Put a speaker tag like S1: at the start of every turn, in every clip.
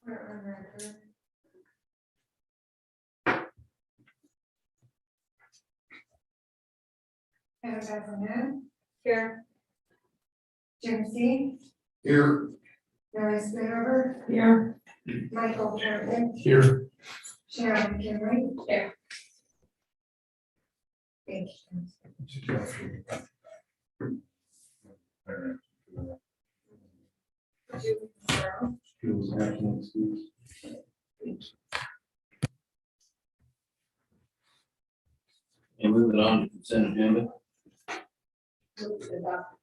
S1: Heather Bethlehem. Here. Jim C.
S2: Here.
S1: Mary Smith.
S3: Here.
S1: Michael Campbell.
S2: Here.
S1: Sharon McKinley.
S3: Here.
S1: Thank you.
S2: Schools, national schools.
S4: And moving on to consent agenda.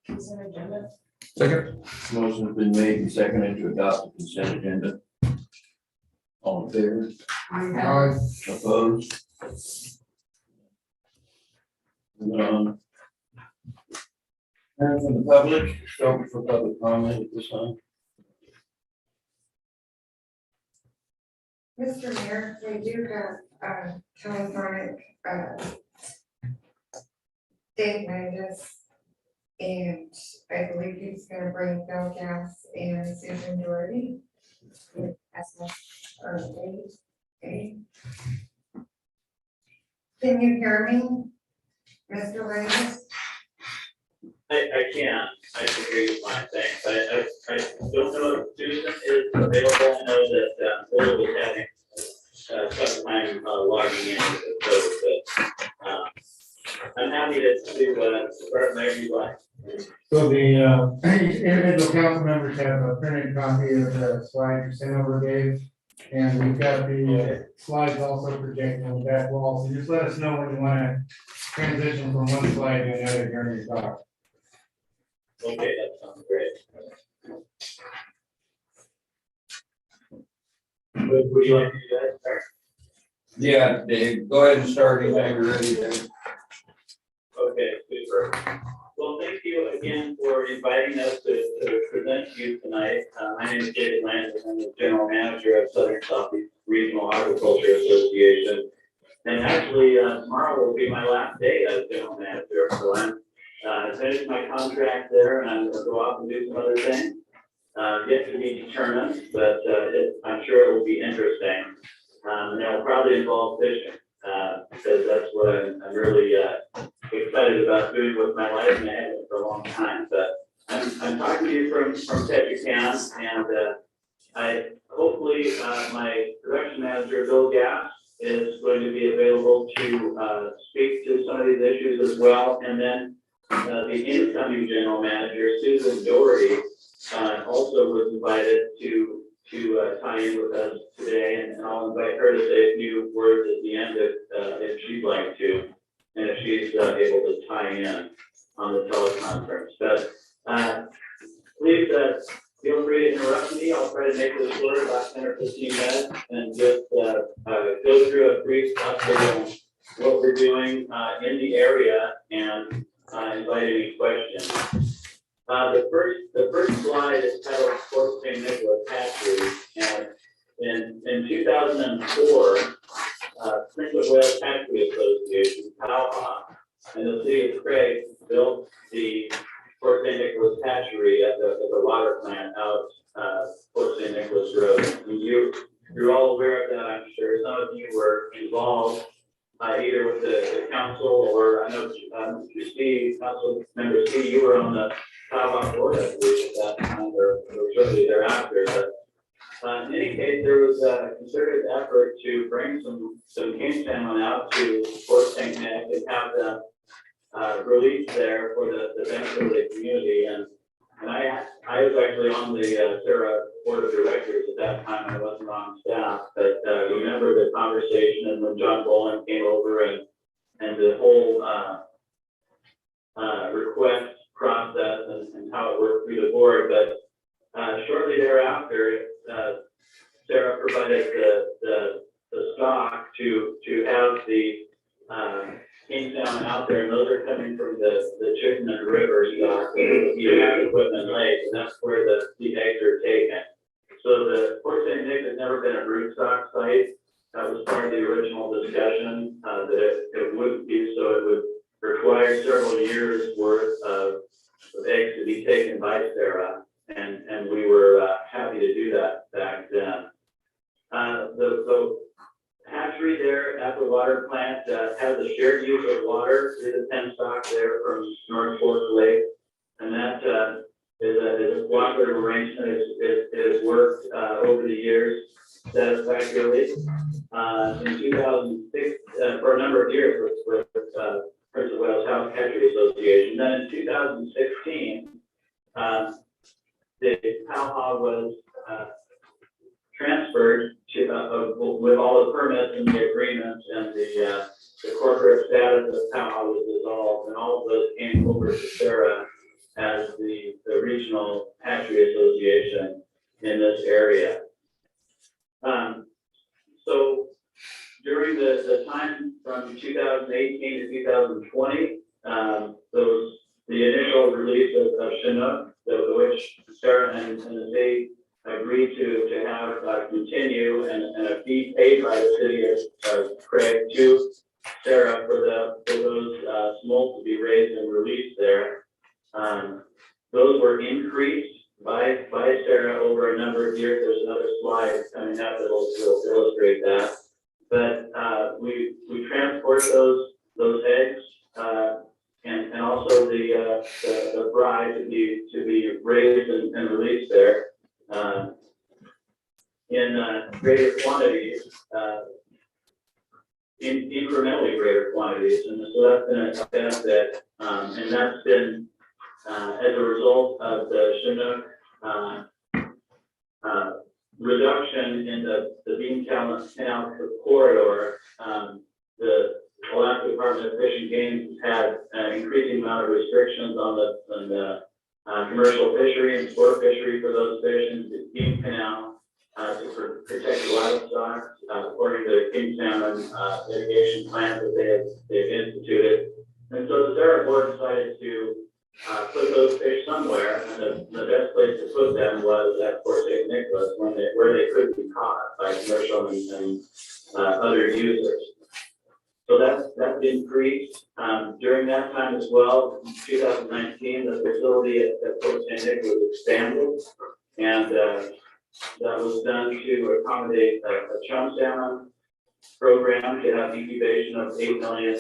S3: Consent agenda.
S2: Second.
S4: Motion has been made and seconded to adopt the consent agenda. All in favor?
S2: Aye.
S4: Opposed? Moving on. And from the public, open for public comment at this time.
S1: Mr. Mayor, we do have telephonic Dave Magus, and I believe he's gonna bring Bill Gass and Susan Doherty. Can you hear me, Mr. Magus?
S5: I can. I can hear you fine, thanks. I don't know if Susan is available. I know that Bill was having tough time logging in with the code, but I'm happy to start whenever you like.
S6: So the individual council members have a printed copy of the slide you sent over, Dave. And we've got the slides also projected on the back wall, so just let us know when you want to transition from one slide to another during your talk.
S5: Okay, that sounds great. Would you like to do that? Or-
S4: Yeah, Dave, go ahead and start anytime you're ready there.
S5: Okay, super. Well, thank you again for inviting us to present to you tonight. My name is David Landis. I'm the general manager of Southern Southeast Regional Agriculture Association. And actually, tomorrow will be my last day as general manager. So I finished my contract there, and I'm going to go off and do some other things. Yet to be determined, but I'm sure it will be interesting. And it'll probably involve fishing, because that's what I'm really excited about doing with my life, and I haven't for a long time. But I'm talking to you from Ketchikan, and I hopefully my production manager Bill Gass is going to be available to speak to some of these issues as well, and then the incoming general manager Susan Doherty also was invited to tie in with us today, and I'll invite her to say a few words at the end if she'd like to, and if she's able to tie in on the teleconference. But please feel free to interrupt me. I'll try to make this short, about 10 or 15 minutes, and just go through a brief update on what we're doing in the area and invite any questions. The first slide is titled Fort St. Nicholas Hatchery, and in 2004, Springfield Whale Hatchery Association, PALHA, and the city of Craig built the Fort St. Nicholas Hatchery at the water plant out Fort St. Nicholas Road. And you're all aware of that, I'm sure. Some of you were involved either with the council, or I know Steve, Council Member Steve, you were on the PALHA board, I believe, at that time, or shortly thereafter. But in any case, there was a concerted effort to bring some king salmon out to Fort St. Nick and have them released there for the benefit of the community. And I was actually on the Sarah board of directors at that time. I wasn't on staff, but remember the conversation and when John Boland came over and the whole request process and how it worked through the board. But shortly thereafter, Sarah provided the stock to have the king salmon out there, and those are coming from the Chittenden River stock that you have equipment lake, and that's where the eggs are taken. So the Fort St. Nick has never been a broodstock site. That was part of the original discussion, that it wouldn't be, so it would require several years worth of eggs to be taken by Sarah, and we were happy to do that back then. land stock there from North Fork Lake. And that is a cooperative arrangement. It has worked over the years satisfactorily. In 2006, for a number of years with Prince of Wales House Hatchery Association. Then in 2016, the PALHA was transferred to, with all the permits and the agreements, and the corporate status of PALHA was dissolved, and all of those came over to Sarah as the regional hatchery association in this area. So during the time from 2018 to 2020, the initial release of Chinook, which Sarah and the state agreed to have continue, and a fee paid by the city of Craig to Sarah for those smolt to be raised and released there. Those were increased by Sarah over a number of years. There's another slide coming up that will illustrate that. But we transport those eggs and also the bride to be raised and released there in greater quantities, in incrementally greater quantities, and so that's been a benefit, and that's been as a result of the Chinook reduction in the Bean Canal corridor. The Alaska Department of Fish and Game has had an increasing amount of restrictions on the commercial fishery and sport fishery for those fish in the Bean Canal to protect livestock, according to the king salmon mitigation plans that they've instituted. And so the Sarah board decided to put those fish somewhere, and the best place to put them was at Fort St. Nicholas, where they could be caught by commercial and other users. So that's increased. During that time as well, in 2019, the facility at Fort St. Nicholas expanded, and that was done to accommodate a chum salmon program to have incubation of 8 million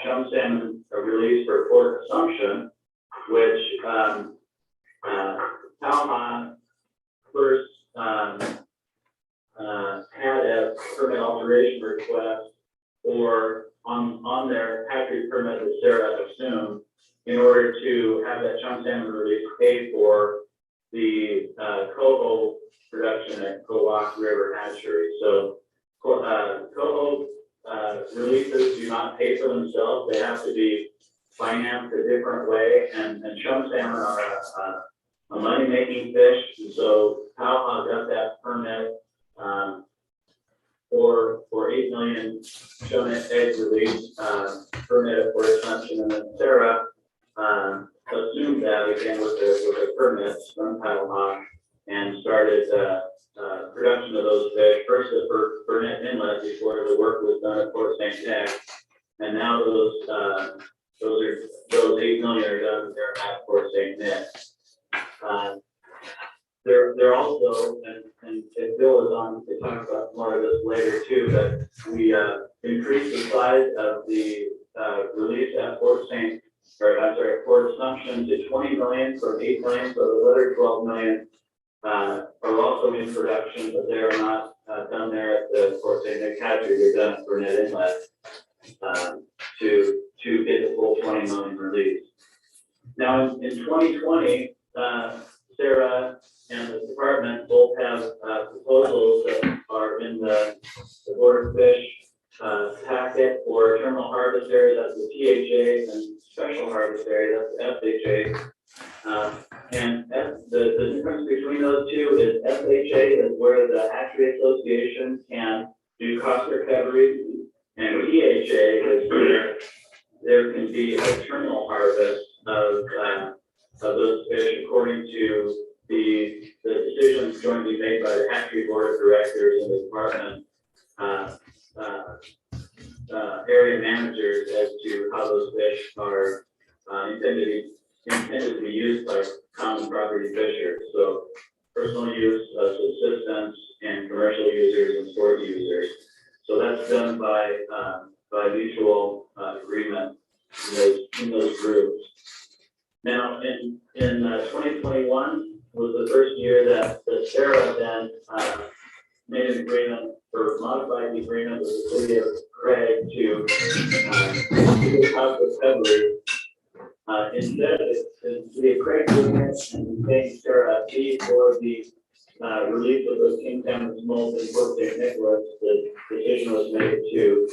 S5: chum salmon released for Port Assumption, which PALHA first had a permit alteration request on their hatchery permit that Sarah assumed in order to have that chum salmon release paid for the coho production at Cowack River Hatchery. So coho releases do not pay for themselves. They have to be financed a different way, and chum salmon are a money-making fish. And so PALHA got that permit for 8 million chum egg release permit for Assumption, and then Sarah assumed that again with the permits from PALHA and started production of those fish, first at Burnett Inlet before the work was done at Fort St. Nick, and now those 8 million are done there at Fort St. Nick. They're also, and Bill is on to talk about more of this later too, but we increased the size of the release at Fort Assumption to 20 million from 8 million, so the other 12 million are also in production, but they are not done there at the Fort St. Nick hatchery. They're done at Burnett Inlet to get the full 20 million release. Now in 2020, Sarah and the department both have proposals that are in the Board of Fish packet for terminal harvest area, that's the THA, and special harvest area, that's the FHA. And the difference between those two is FHA is where the Hatchery Association can do cost recovery, and THA is where there can be a terminal harvest of those fish according to the decisions jointly made by the Hatchery Board of Directors and the department area managers as to how those fish are intended to be used by common property fishers. So personal use, subsistence, and commercial users and sport users. So that's done by mutual agreement in those groups. Now, in 2021 was the first year that Sarah then made an agreement or modified the agreement with the city of Craig to do the cost recovery. Instead of the city of Craig doing it and paying Sarah a fee for the release of those Kingstown mulch and Fort St. Nicholas, the decision was made to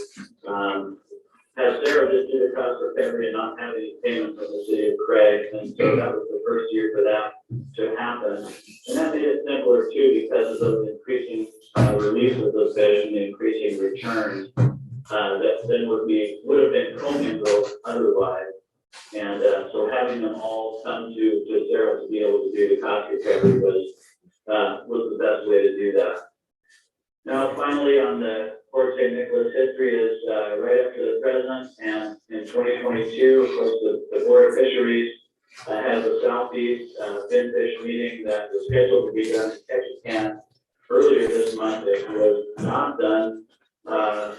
S5: have Sarah just do the cost recovery and not have any payment from the city of Craig. And so that was the first year for that to happen. And that made it simpler too, because of those increasing release of those fish and the increasing returns that then would have been commingled otherwise. And so having them all come to Sarah to be able to do the cost recovery was the best way to do that. Now, finally, on the Fort St. Nicholas history is right up to the present, and in 2022, of course, the Board of Fisheries has a Southeast Finfish meeting that was scheduled to be done in Ketchikan earlier this month. It was not done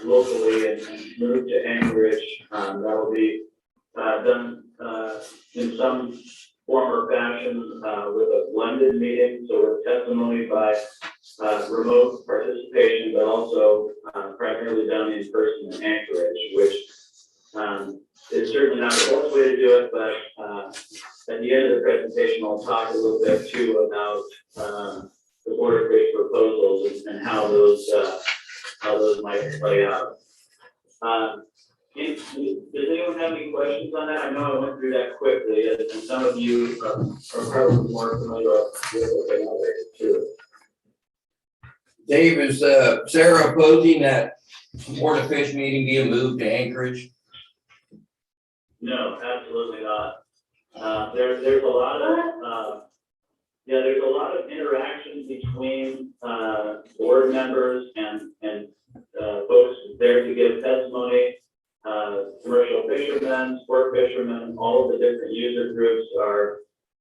S5: locally and moved to Anchorage. That will be done in some form or fashion with a blended meeting, so with testimony by remote participation, but also primarily done in person in Anchorage, which is certainly not the best way to do it, but at the end of the presentation, I'll talk a little bit too about the border fish proposals and how those might play out. Does anyone have any questions on that? I know I went through that quickly, and some of you are probably more familiar with it too.
S4: Dave, is Sarah opposing that Board of Fish meeting being moved to Anchorage?
S5: No, absolutely not. There's a lot of there's a lot of interaction between board members and folks there to give testimony. Commercial fishermen, sport fishermen, all of the different user groups are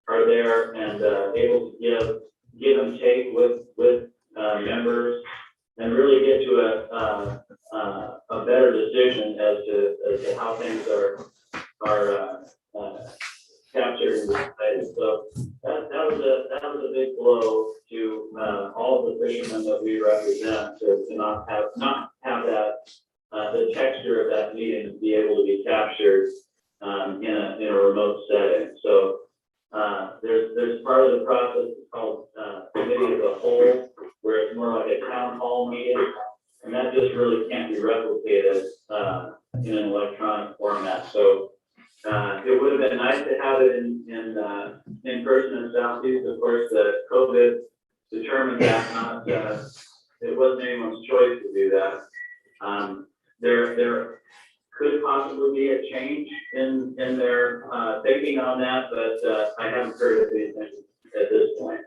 S5: there and able to give and take with members and really get to a better decision as to how things are captured and decided. So that was a big blow to all of the fishermen that we represent to not have that the texture of that meeting to be able to be captured in a remote setting. So there's part of the process called committee of the whole, where it's more like a town hall meeting, and that just really can't be replicated in an electronic format. So it would have been nice to have it in person in Southeast. Of course, the COVID determined that it wasn't anyone's choice to do that. There could possibly be a change in their thinking on that, but I haven't heard of anything at this point.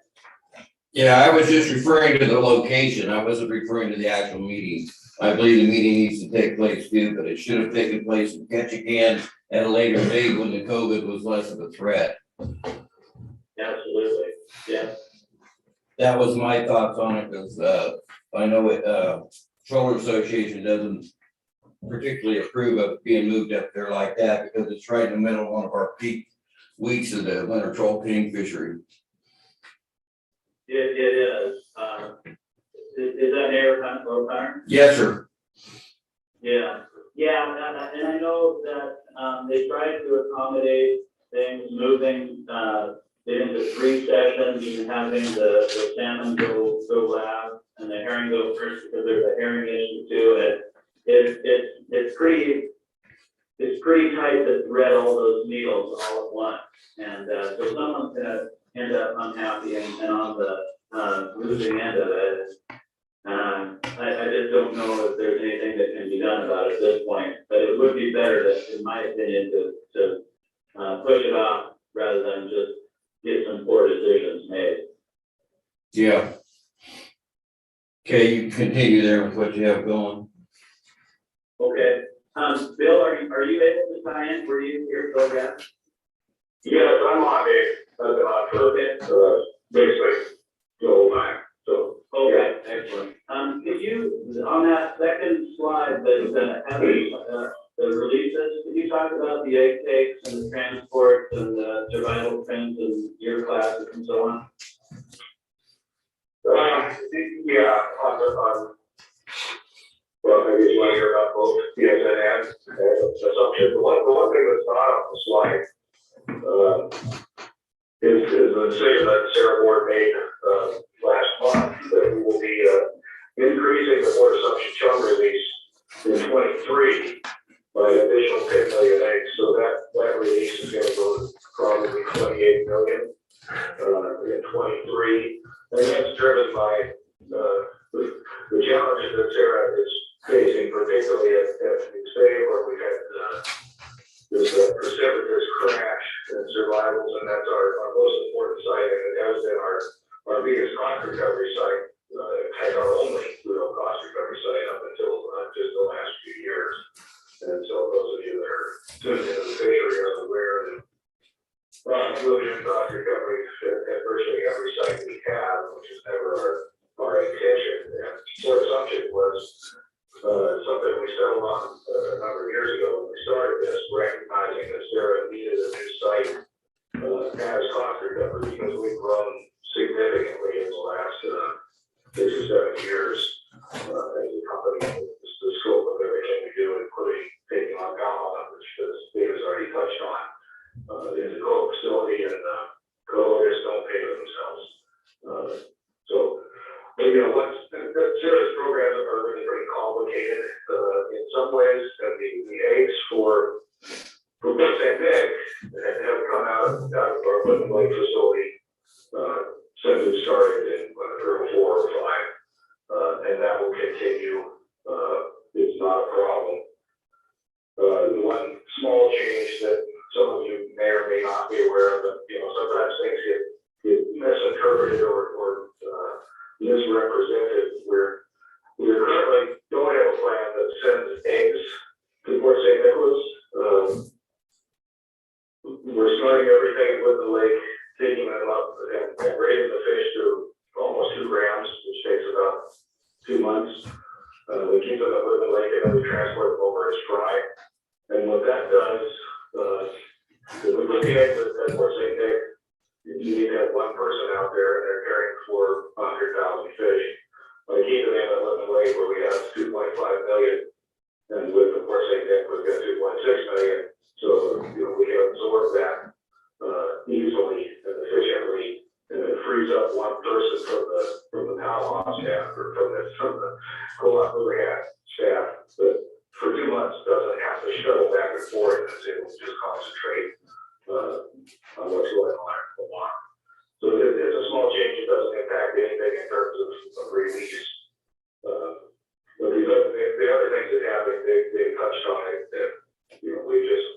S4: Yeah, I was just referring to the location. I wasn't referring to the actual meeting. I believe the meeting needs to take place too, but it should have taken place in Ketchikan at a later date when the COVID was less of a threat.
S5: Absolutely, yeah.
S4: That was my thoughts on it, because I know Troller Association doesn't particularly approve of being moved up there like that, because it's right in the middle of one of our peak weeks of the winter troll king fishery.
S5: It is. Is that air time?
S4: Yes, sir.
S5: Yeah, and I know that they tried to accommodate things, moving it into 3 sessions and having the salmon go last and the herring go first, because there's a herring issue too. It's pretty tight to thread all those needles all at once, and so someone's gonna end up unhappy and on the losing end of it. I just don't know if there's anything that can be done about it at this point, but it would be better to, in my opinion, to push it off rather than just get some poor decisions made.
S4: Yeah. Okay, you can continue there with what you have going.
S5: Okay, Bill, are you able to tie in? Were you here, Bill?
S3: Yes, I'm on it,
S5: Okay.
S3: basically, the whole time, so.
S5: Okay, excellent. Could you, on that second slide that has releases, could you talk about the egg takes and the transport and the survival pens and year classes and so on?
S3: Yeah, well, maybe you want to hear about both, yes, and assumption. The one thing that's not on the slide, is the decision that Sarah Ward made, last month, that we will be, increasing the Port Assumption chum release in 23 by an additional 10 million eggs. So that release is gonna go to probably 28 million, in 23. And that's driven by, the challenges that Sarah is facing, particularly at McStay, where we had, this precipitous crash and survivals, and that's our most important site, and it has been our biggest cost recovery site, and our only real cost recovery site up until just the last few years. And so those of you that are tuned into the fishery are aware that including cost recovery at virtually every site we have, which is never our intention. And Port Assumption was something we settled on a number of years ago when we started this, recognizing that Sarah needed a new site as cost recovery because we've grown significantly in the last 6 or 7 years as a company. The scope of everything we do, including taking on Gallup, which David's already touched on, is a coal facility, and co-owners don't pay for themselves. So, Sarah's programs are really pretty complicated in some ways, and the eggs for Port St. Nick have come out of our Woodland Lake facility since we started in 4 or 5, and that will continue. It's not a problem. The one small change that some of you may or may not be aware of, but sometimes things get misinterpreted or misrepresented. We currently don't have a plan that sends eggs to Port St. Nicholas. We're starting everything with the lake, taking them up and raising the fish to almost 2 grams, which takes about 2 months. We keep them with the lake and then we transport them over as fry. And what that does, with the eggs at Port St. Nick, you need to have one person out there and they're caring for 100,000 fish. By keeping them at Woodland Lake where we have 2.5 million, and with the Port St. Nick, we've got 2.6 million. So, we can absorb that easily and efficiently, and it frees up one person from the Palawan staff or from the co-op overhead staff that for 2 months doesn't have to shuttle back and forth and is able to just concentrate on what's going on in the water. So it's a small change. It doesn't impact anything in terms of release. But the other things that happen, they touched on it, that we just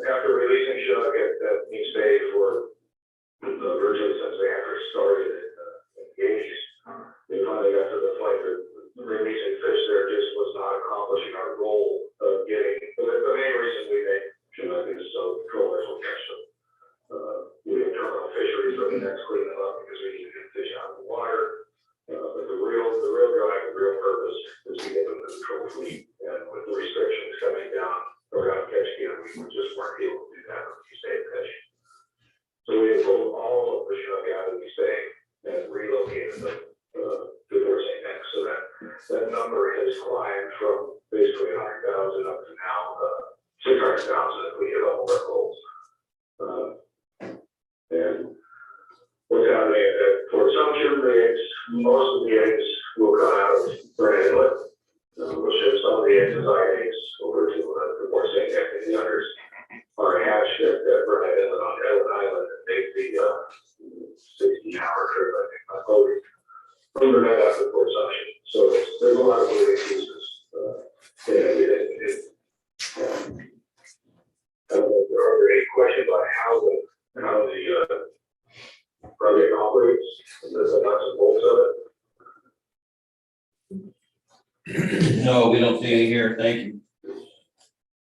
S3: after releasing Shug at McStay for virtually since they actually started in the 80s, they finally got to the point that releasing fish there just was not accomplishing our goal of getting, the main reason we make Chinook is so trawlers will catch them. We have terminal fisheries for the next clean them up because we need to get fish out of the water. But the real drive, the real purpose is to get them to the control fleet. And with the restrictions coming down around catch again, we just weren't able to do that with McStay fish. So we pulled all of the Chinook out of McStay and relocated them to Port St. Nick. So that number has climbed from basically 100,000 up to now 600,000 if we hit all of our goals. And what's happening at Port Assumption, most of the eggs will come out of Brennan Inlet. We'll ship some of the eggs as eggs over to Port St. Nick, and the others are hatched at Brennan Inlet on Ellen Island and make the 16-hour trip, I think, by boat from Brennan out to Port Assumption. So there's a lot of moving pieces. Are there any questions on how the project operates, the nuts and bolts of it?
S4: No, we don't see any here, thank you.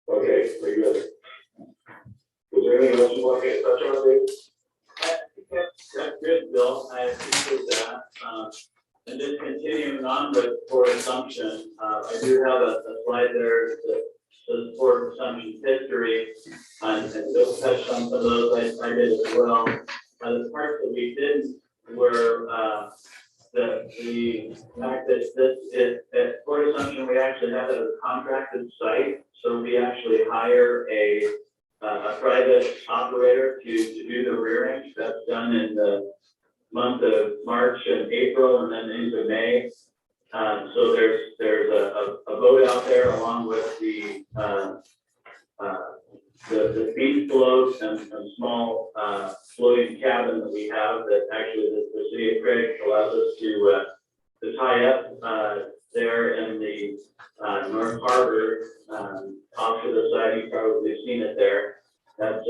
S3: Okay, very good. Is there anything else you want me to touch on, Dave?
S5: I think that's good, Bill. I appreciate that. And just continuing on with Port Assumption, I do have a slide there that says Port Assumption history, and Bill touched on some of those, I did as well. The parts that we didn't were, the fact that at Port Assumption, we actually have a contracted site, so we actually hire a private operator to do the rearing. That's done in the month of March and April and then into May. So there's a boat out there along with the beach floats and small floating cabin that we have that actually the city of Craig allows us to tie up there in the North Harbor off to the side. You've probably seen it there. That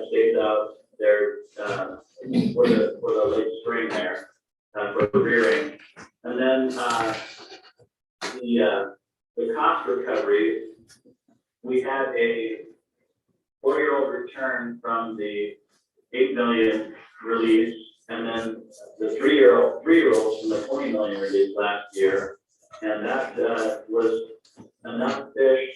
S5: stays out there for the late spring there for rearing. And then the cost recovery, we had a 4-year-old return from the 8 million release, and then the 3-year-olds from the 20 million release last year. And that was enough fish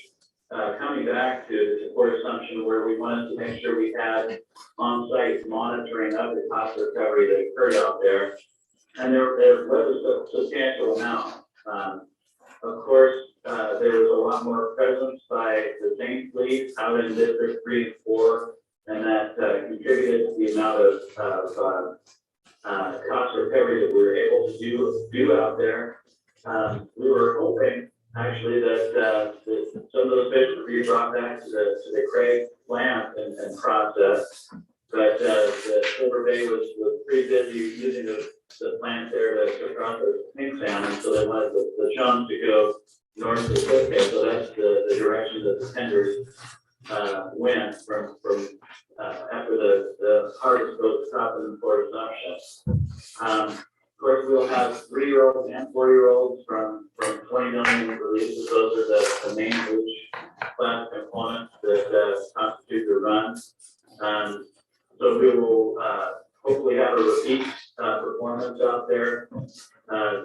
S5: coming back to Port Assumption where we wanted to make sure we had on-site monitoring of the cost recovery that occurred out there. And there was a substantial amount. Of course, there was a lot more presence by the same fleet out in District 3 and 4, and that contributed to the amount of cost recovery that we were able to do out there. We were hoping actually that some of those fish would be brought back to the Craig plant and processed, but the Silver Bay was pretty busy using the plant there to process pink salmon, so they wanted the chums to go north to Clifton, so that's the direction that the tenders went from after the harvest goes to top in Port Assumption. Of course, we'll have 3-year-olds and 4-year-olds from 20 million releases. Those are the main age class components that constitute the run. So we will hopefully have a repeat performance out there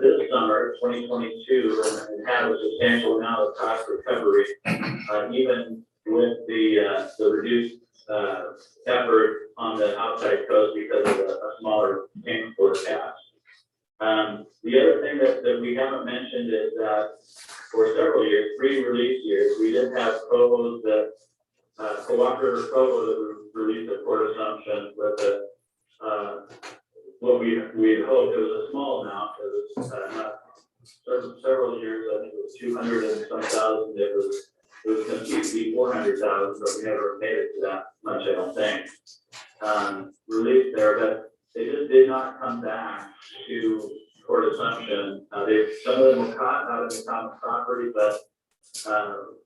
S5: this summer, 2022, and have a substantial amount of cost recovery, even with the reduced effort on the outside coast because of a smaller tank forecast. The other thing that we haven't mentioned is that for several years, pre-release years, we did have cohos that Cooperative River coho that were released at Port Assumption with what we had hoped. It was a small amount. It was not several years. I think it was 200 and some thousand. It was conceived to be 400,000, but we never made it to that much, I don't think. Released there, but they just did not come back to Port Assumption. Some of them were caught out of the common property, but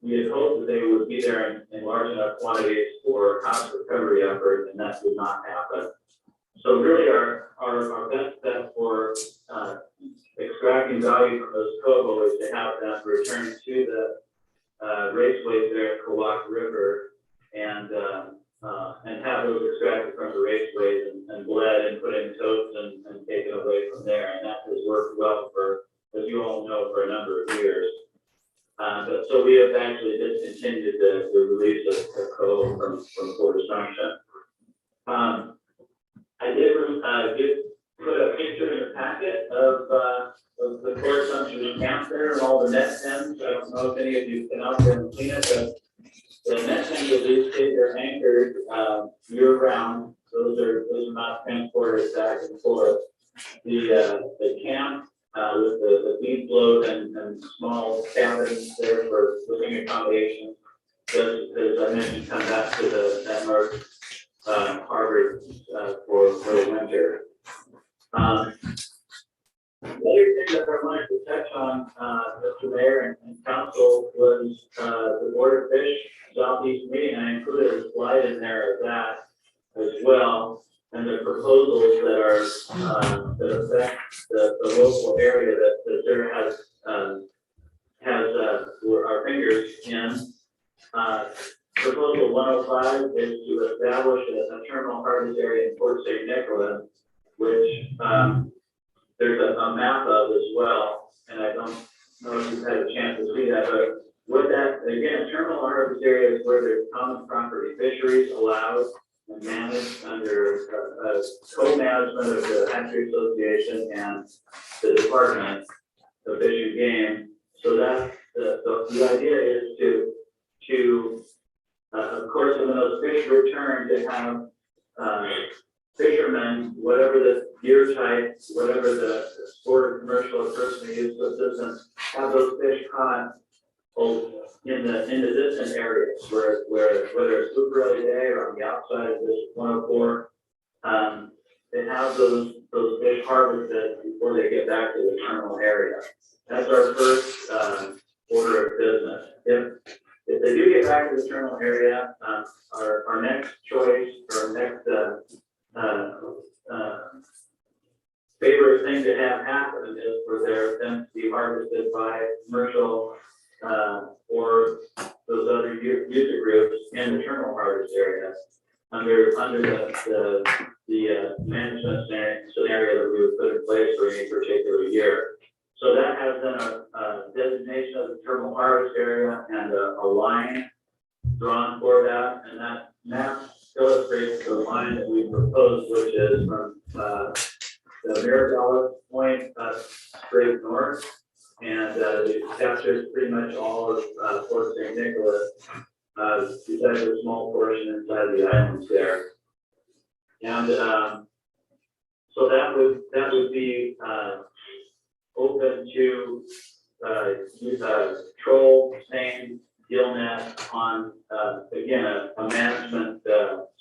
S5: we had hoped that they would be there in large enough quantities for cost recovery effort, and that did not happen. So really our best bet for extracting value from those coho is to have them return to the raceways there at Cooperative River and have those extracted from the raceways and bled and put in totes and taken away from there. And that has worked well for, as you all know, for a number of years. But so we have actually discontinued the release of coho from Port Assumption. I did put a picture in the packet of the Port Assumption camp there and all the net pens. I don't know if any of you have been out there and seen it, but the net pens of these kids are anchored year round. Those are not transported back and forth. The camp with the feed float and small cabins there for living accommodation does, as I mentioned, come back to that North Harbor for the winter. The other thing that I wanted to touch on, Mr. Mayor and Council, was the Board of Fish Southeast meeting. I included a slide in there of that as well, and the proposals that are that affect the local area that there has our fingers in. Proposal 105 is to establish a terminal harvest area in Port St. Nicholas, which there's a map of as well, and I don't know if you've had a chance to see that, but with that, again, terminal harvest areas where there's common property fisheries allowed and managed under co-management of the Hatchery Association and the Department of Fish and Game. So that the idea is to of course, when those fish return, to have fishermen, whatever the gear type, whatever the sport or commercial or personal use subsistence, have those fish caught in the distant areas where whether it's super early day or on the outside of this 104, they have those fish harvested before they get back to the terminal area. That's our first order of business. If they do get back to the terminal area, our next choice or next favorite thing to have happen is for them to be harvested by commercial or those other user groups in the terminal harvest area under the management scenario that we would put in place for any particular year. So that has been a designation of the terminal harvest area and a line drawn for that, and that map illustrates the line that we proposed, which is from the Mirabella Point straight north, and it captures pretty much all of Fort St. Nicholas, besides a small portion inside the islands there. And so that would be open to troll, seine, gill net on, again, a management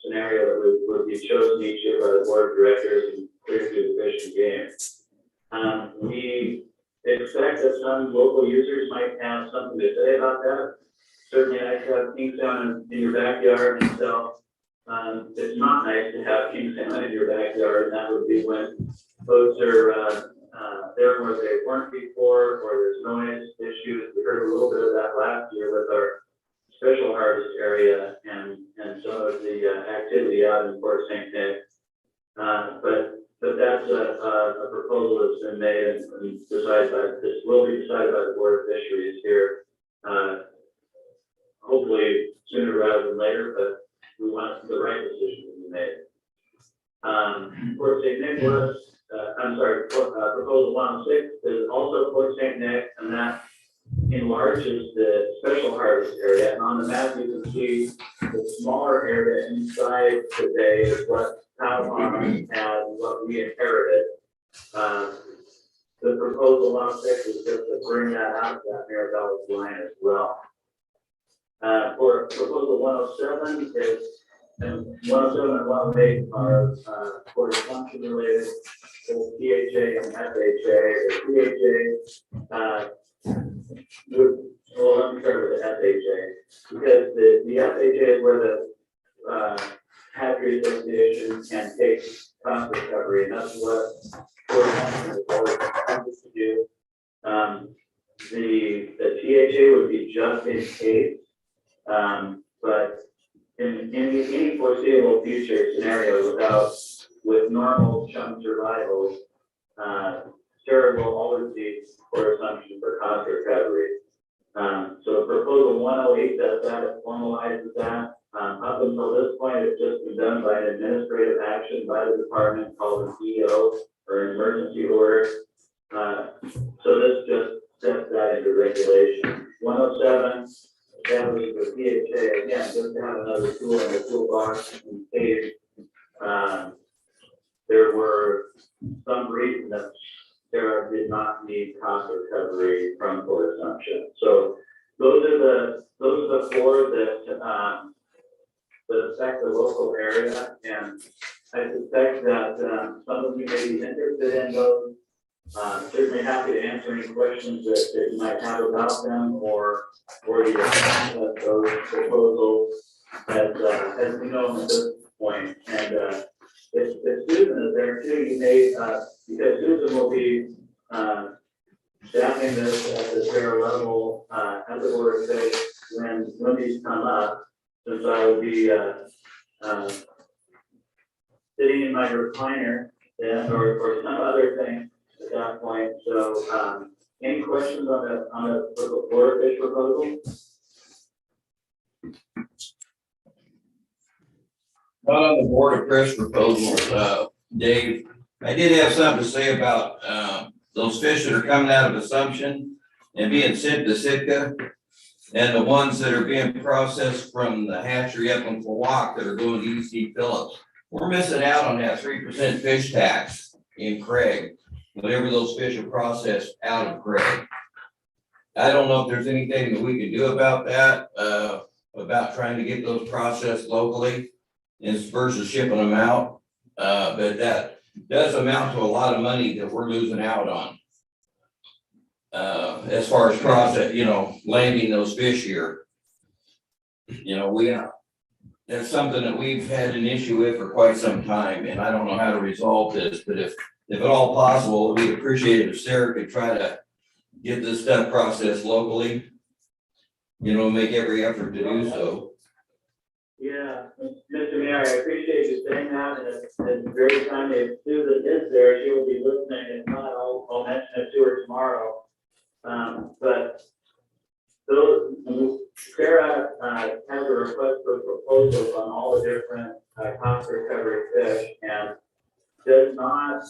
S5: scenario that would be chosen each year by the board of directors and clear through the Fish and Game. We expect that some local users might have something to say about that. Certainly nice to have king salmon in your backyard, and so it's not nice to have king salmon in your backyard, and that would be when boats are there where they weren't before, or there's noise issues. We heard a little bit of that last year with our special harvest area and some of the activity out in Port St. Nick. But that's a proposal that's been made and this will be decided by the Board of Fisheries here. Hopefully sooner rather than later, but we want the right decision to be made. Port St. Nicholas, proposal 106 is also Port St. Nick, and that enlarges the special harvest area. And on the map, you can see the smaller area inside the bay is what Powhatan had, what we inherited. The proposal 106 is just to bring that out, that Mirabella line as well. For proposal 107 is, and 107 and 108 are for function related, both PHA and FHA. The PHA well, let me start with the FHA, because the FHA is where the Hatchery Association can take cost recovery, and that's what we're always to do. The THA would be just in case, but in any foreseeable future scenario with normal chum survival, Sarah will always be for assumption for cost recovery. So proposal 108 does that, it formalizes that. Up until this point, it's just been done by an administrative action by the department called an EO or an emergency order. So this just sets that into regulation. 107 establishes the PHA, again, just to have another tool in the toolbox in case there were some reason that Sarah did not need cost recovery from full assumption. So those are the four that affect the local area, and I suspect that some of you may be interested in those. Certainly happy to answer any questions that you might have about them or the effect of those proposals as we know at this point. And if Susan is there too, you may because Susan will be staffing this at the fair level at the Board of Fish when these come up, since I will be sitting in my recliner or some other thing at that point. So, any questions on the Board of Fish proposal?
S4: Not on the Board of Fish proposals, Dave. I did have something to say about, those fish that are coming out of Assumption and being sent to Sitka. And the ones that are being processed from the hatchery up in Quawak that are going to EC Phillips. We're missing out on that 3% fish tax in Craig, whenever those fish are processed out of Craig. I don't know if there's anything that we can do about that, about trying to get those processed locally versus shipping them out. But that does amount to a lot of money that we're losing out on. As far as landing those fish here. That's something that we've had an issue with for quite some time, and I don't know how to resolve this, but if at all possible, we'd appreciate it if Sarah could try to get this stuff processed locally. Make every effort to do so.
S5: Yeah, Mr. Mayor, I appreciate you saying that, and it's very time if Susan is there, she will be listening. If not, I'll mention it to her tomorrow. But those, Sarah has a request for proposals on all the different cost recovery fish and does not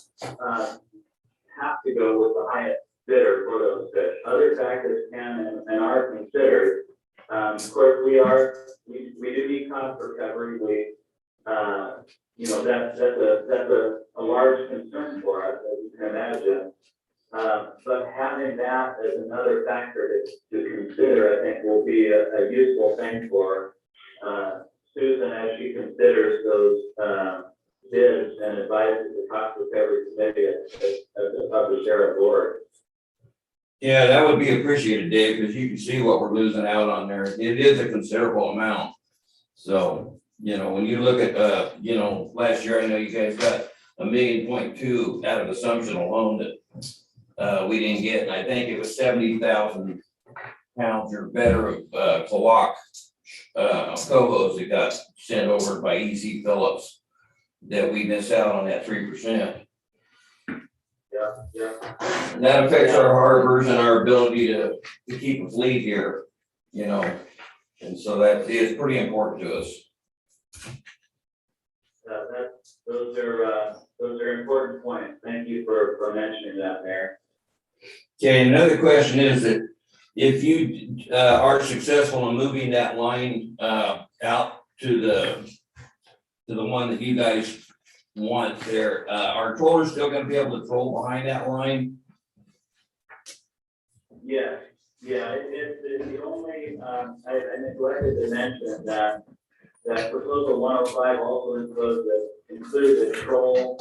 S5: have to go with the highest bidder for those fish. Other factors can and are considered. Of course, we do need cost recovery. That's a large concern for us, as you can imagine. But having that as another factor to consider, I think, will be a useful thing for Susan as she considers those bids and advises the cost recovery committee of the sheriff board.
S4: Yeah, that would be appreciated, Dave, because you can see what we're losing out on there. It is a considerable amount. So, when you look at, last year, I know you guys got $1.2 million out of Assumption alone that we didn't get, and I think it was 70,000 pounds or better of Quawak cohos that got sent over by EC Phillips that we missed out on that 3%.
S5: Yeah.
S4: And that affects our harbors and our ability to keep a fleet here, and so that is pretty important to us.
S5: Those are important points. Thank you for mentioning that, Mayor.
S4: Okay, another question is that if you are successful in moving that line out to the one that you guys want there, are trollers still gonna be able to troll behind that line?
S5: Yeah, it's the only, I neglected to mention that proposal 105 also includes a troll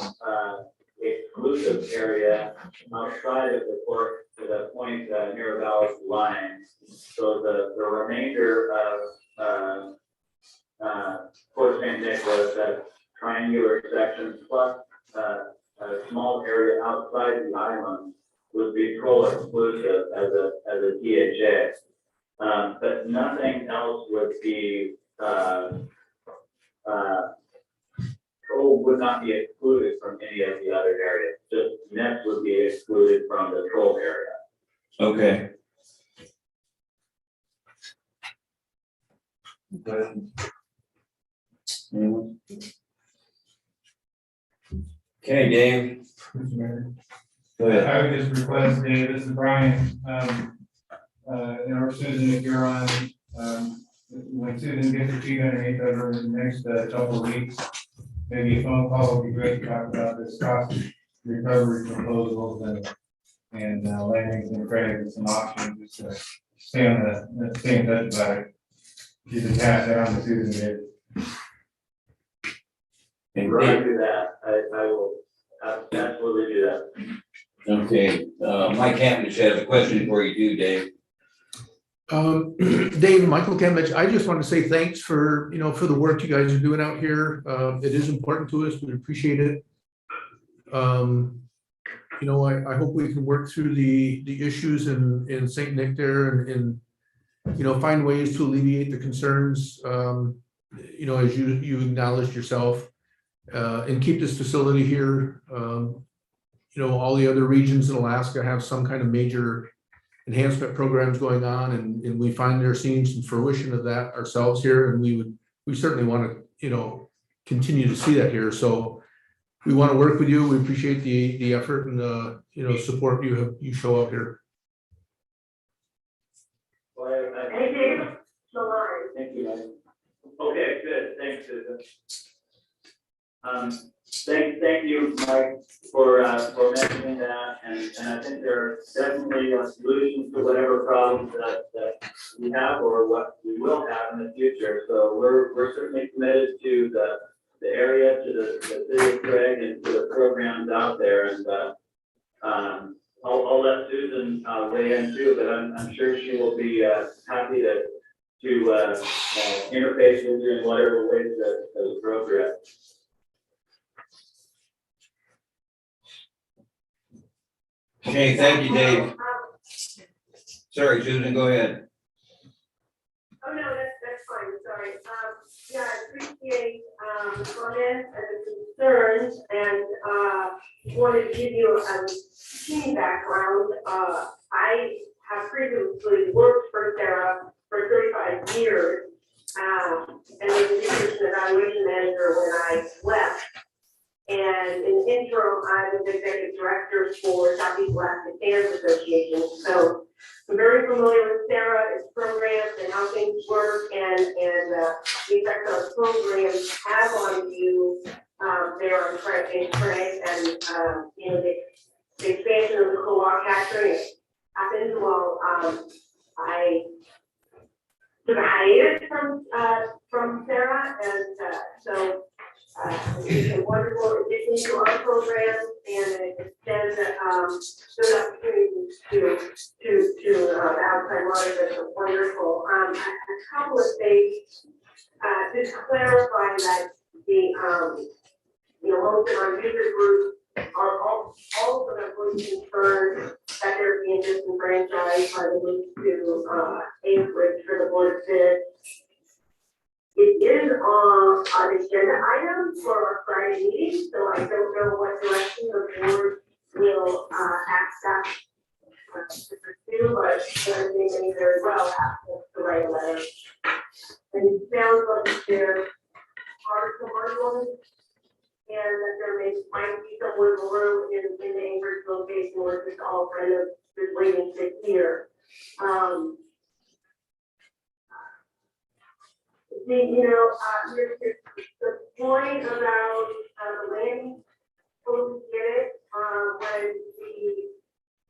S5: exclusive area outside of the port to the point near Valley line. So the remainder of Port St. Nicholas, that triangular section plus a small area outside the island would be troll exclusive as a DHA. But nothing else would be troll would not be excluded from any of the other areas. Just nets would be excluded from the troll area.
S4: Okay. Okay, Dave. Go ahead.
S6: I would just request, Dave, this is Brian, or Susan, if you're on, when Susan gets her feet underneath over the next couple of weeks, maybe a phone call would be great to talk about this cost recovery proposals and landings and credit and some options, just to stay in touch about it. You can pass that on to Susan, Dave.
S4: And
S5: Right, do that. I will absolutely do that.
S4: Okay, Mike Campbell has a question for you too, Dave.
S7: Dave, Michael Kemich, I just want to say thanks for the work you guys are doing out here. It is important to us. We appreciate it. I hope we can work through the issues in St. Nick there and find ways to alleviate the concerns, as you acknowledged yourself, and keep this facility here, all the other regions in Alaska have some kind of major enhancement programs going on, and we find they're seeing some fruition of that ourselves here, and we certainly want to, continue to see that here. So we want to work with you. We appreciate the effort and support you show up here.
S5: Well,
S8: Hey, David, Lamar.
S5: thank you, Mike. Okay, good, thanks, Susan. Thank you, Mike, for mentioning that, and I think there are definitely solutions to whatever problems that we have or what we will have in the future. So we're certainly committed to the area, to the city of Craig, and to the programs out there, and I'll let Susan weigh in too, but I'm sure she will be happy to interface with you in whatever ways that is appropriate.
S4: Okay, thank you, Dave. Sorry, Susan, go ahead.
S8: Oh, no, that's fine, sorry. Yeah, I appreciate, the comments and the concerns, and, wanted to give you a team background. I have previously worked for Sarah for 35 years, and was a research and evaluation manager when I left. And in the interim, I was executive director for Southeast Alaska Fans Association. So I'm very familiar with Sarah, its programs, and how things work, and the effect our programs have on you there in Craig, and the expansion of the co-op capturing happened while I took a hiatus from Sarah, and so. It's a wonderful addition to our program, and it extends those opportunities to outside monitors. It's wonderful. A couple of things to clarify that most of our user groups are all of them are concerned that they're being disenfranchised by the move to Anchorage for the Board of Ed. It is an agenda item for our Friday meeting, so I don't know what direction the board will ask that to pursue, but I think they very well have to write a letter. And it sounds like there are some articles, and that there might be some wiggle room in the Anchorage location where it's all kind of just waiting to hear. The point about the landing, folks get it, when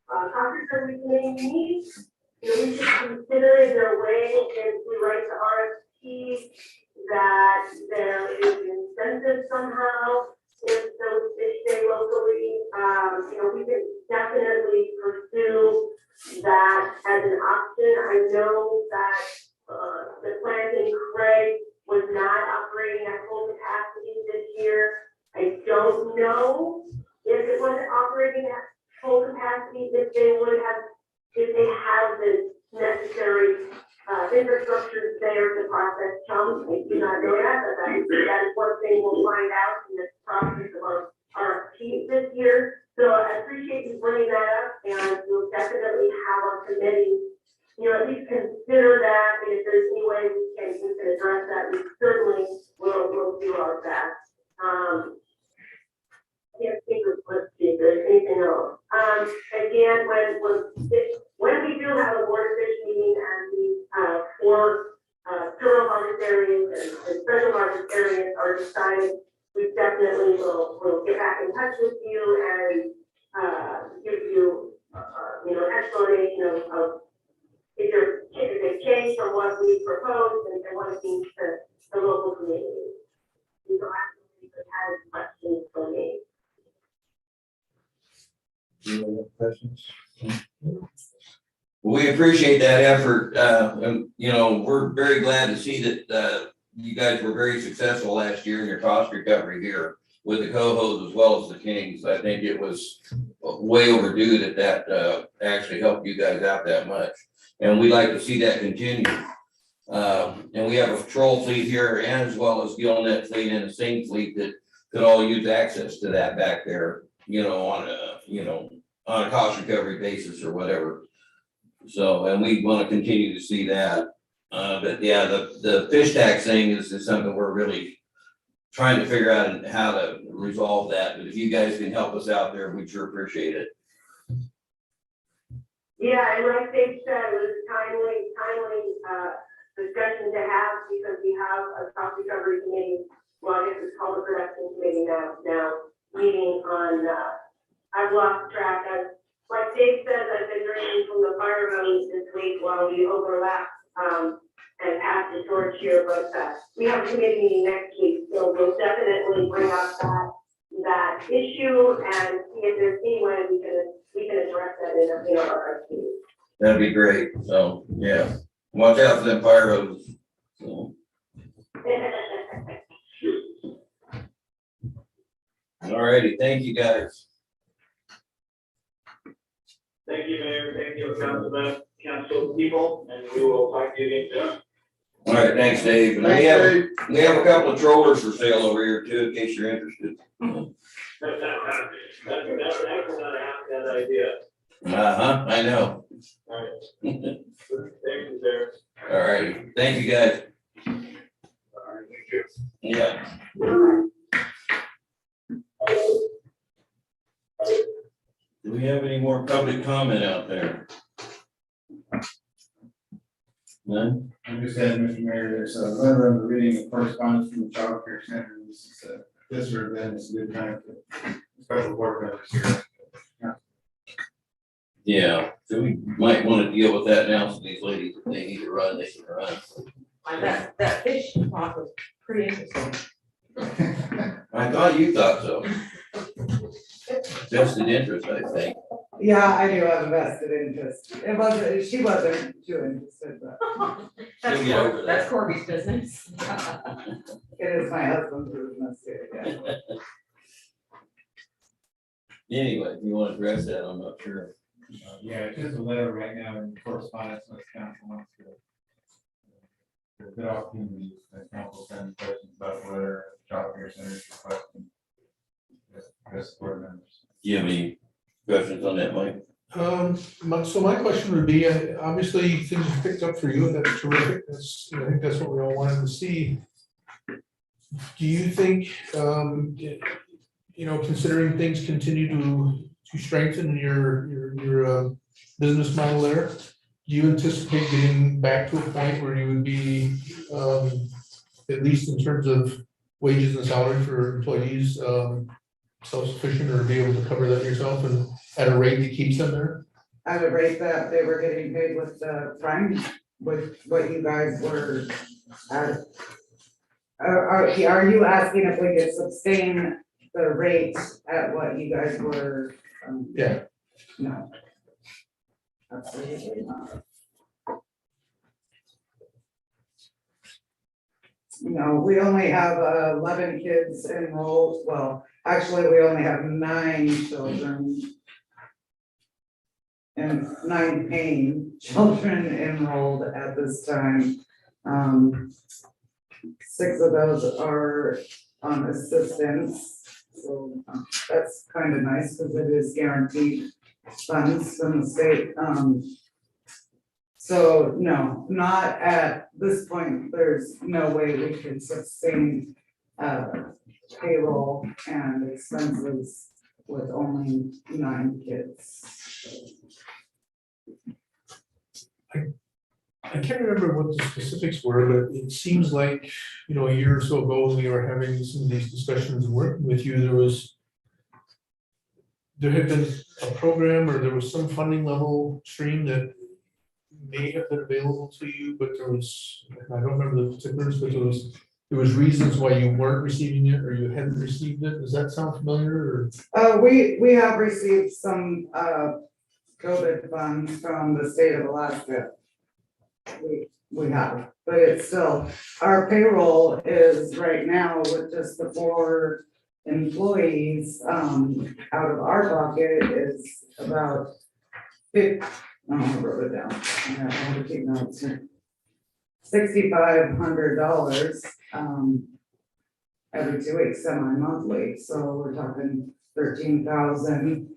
S8: the conference that we may need, we should consider is there a way, if we write the RFP, that there is incentive somehow, if those fish stay locally, we can definitely pursue that as an option. I know that the plant in Craig was not operating at full capacity this year. I don't know if it wasn't operating at full capacity, if they have the necessary infrastructure there to process chunks. I do not know that, but that is one thing we'll find out in the process of our RFP this year. So I appreciate you bringing that up, and we'll definitely have our committee at least consider that, and if there's any way we can address that, we certainly will do our best. I can't think of, let's see if there's anything else. Again, when we do have a board of fish meeting and the four turtle harvest areas and special harvest areas are decided, we definitely will get back in touch with you and give you an explanation of if they change from what we proposed and what it means to the local community. You don't have to have questions for me.
S4: Questions? We appreciate that effort, and we're very glad to see that you guys were very successful last year in your cost recovery here with the cohos as well as the kings. I think it was way overdue that actually helped you guys out that much. And we'd like to see that continue. And we have a patrol fleet here, and as well as Gillnet fleet and a Sing fleet that could all use access to that back there. on a cost recovery basis or whatever. So, and we want to continue to see that. But yeah, the fish tax thing is something we're really trying to figure out how to resolve that. But if you guys can help us out there, we'd sure appreciate it.
S8: Yeah, and like Dave said, it was timely, discussion to have because we have a cost recovery committee. Well, I guess it's called a production committee now meeting on, I've lost track. Like Dave says, I've been drinking from the fire hose this week while we overlap, and pass the torch here, but, we have a committee meeting next week, so we'll definitely bring up that issue and see if there's any way we can address that in our RFP.
S4: That'd be great. So, yeah, watch out for them fire hoses. So, all righty, thank you guys.
S5: Thank you, Mayor. Thank you, council people, and we will talk to you again soon.
S4: All right, thanks, Dave. And we have a couple of trollers for sale over here too, in case you're interested.
S5: That's not a half bad idea.
S4: I know.
S5: All right. Thank you, sir.
S4: All righty, thank you guys.
S5: All right, thank you.
S4: Yeah. Do we have any more public comment out there? None?
S6: I just had, Mr. Mayor, there's a letter of reading of correspondence from the child care center. This event is a good time for special board members here.
S4: Yeah, so we might want to deal with that now, so these ladies, if they need to run, they can run.
S9: That fish talk was pretty interesting.
S4: I thought you thought so. Vested interest, I think.
S9: Yeah, I do have a vested interest. She wasn't too interested, but.
S4: She'll get over that.
S9: That's Corby's business. It is my husband's business too, yeah.
S4: Anyway, if you want to address that, I'm not sure.
S6: Yeah, it's just a letter right now in correspondence with council wants to. There's a good opportunity, that council send questions about the letter, child care center requesting. Just board members.
S4: Do you have any questions on that, Mike?
S7: So my question would be, obviously, things have picked up for you, that's terrific, I think that's what we all wanted to see. Do you think, considering things continue to strengthen your business model there, do you anticipate getting back to a point where you would be, at least in terms of wages and salary for employees, self-sufficient, or be able to cover that yourself and at a rate that keeps them there?
S9: At a rate that they were getting paid with the prime, with what you guys were at. Are you asking if we could sustain the rate at what you guys were?
S7: Yeah.
S9: No. Absolutely not. No, we only have 11 kids enrolled, well, actually, we only have 9 children. And 9 paying children enrolled at this time. 6 of those are on assistance, so that's kind of nice because it is guaranteed funds from the state. So no, not at this point, there's no way we can sustain payroll and expenses with only 9 kids.
S7: I can't remember what the specifics were, but it seems like, a year or so ago, when we were having some of these discussions and working with you, there had been a program, or there was some funding level stream that may have been available to you, but there was, I don't remember the particulars, but there was reasons why you weren't receiving it or you hadn't received it. Does that sound familiar, or?
S9: We have received some COVID funds from the state of Alaska. We have, but it's still, our payroll is right now with just the 4 employees, out of our pocket is about I wrote it down. I have to keep notes here. $6,500 every 2 weeks, semi-monthly. So we're talking 13,000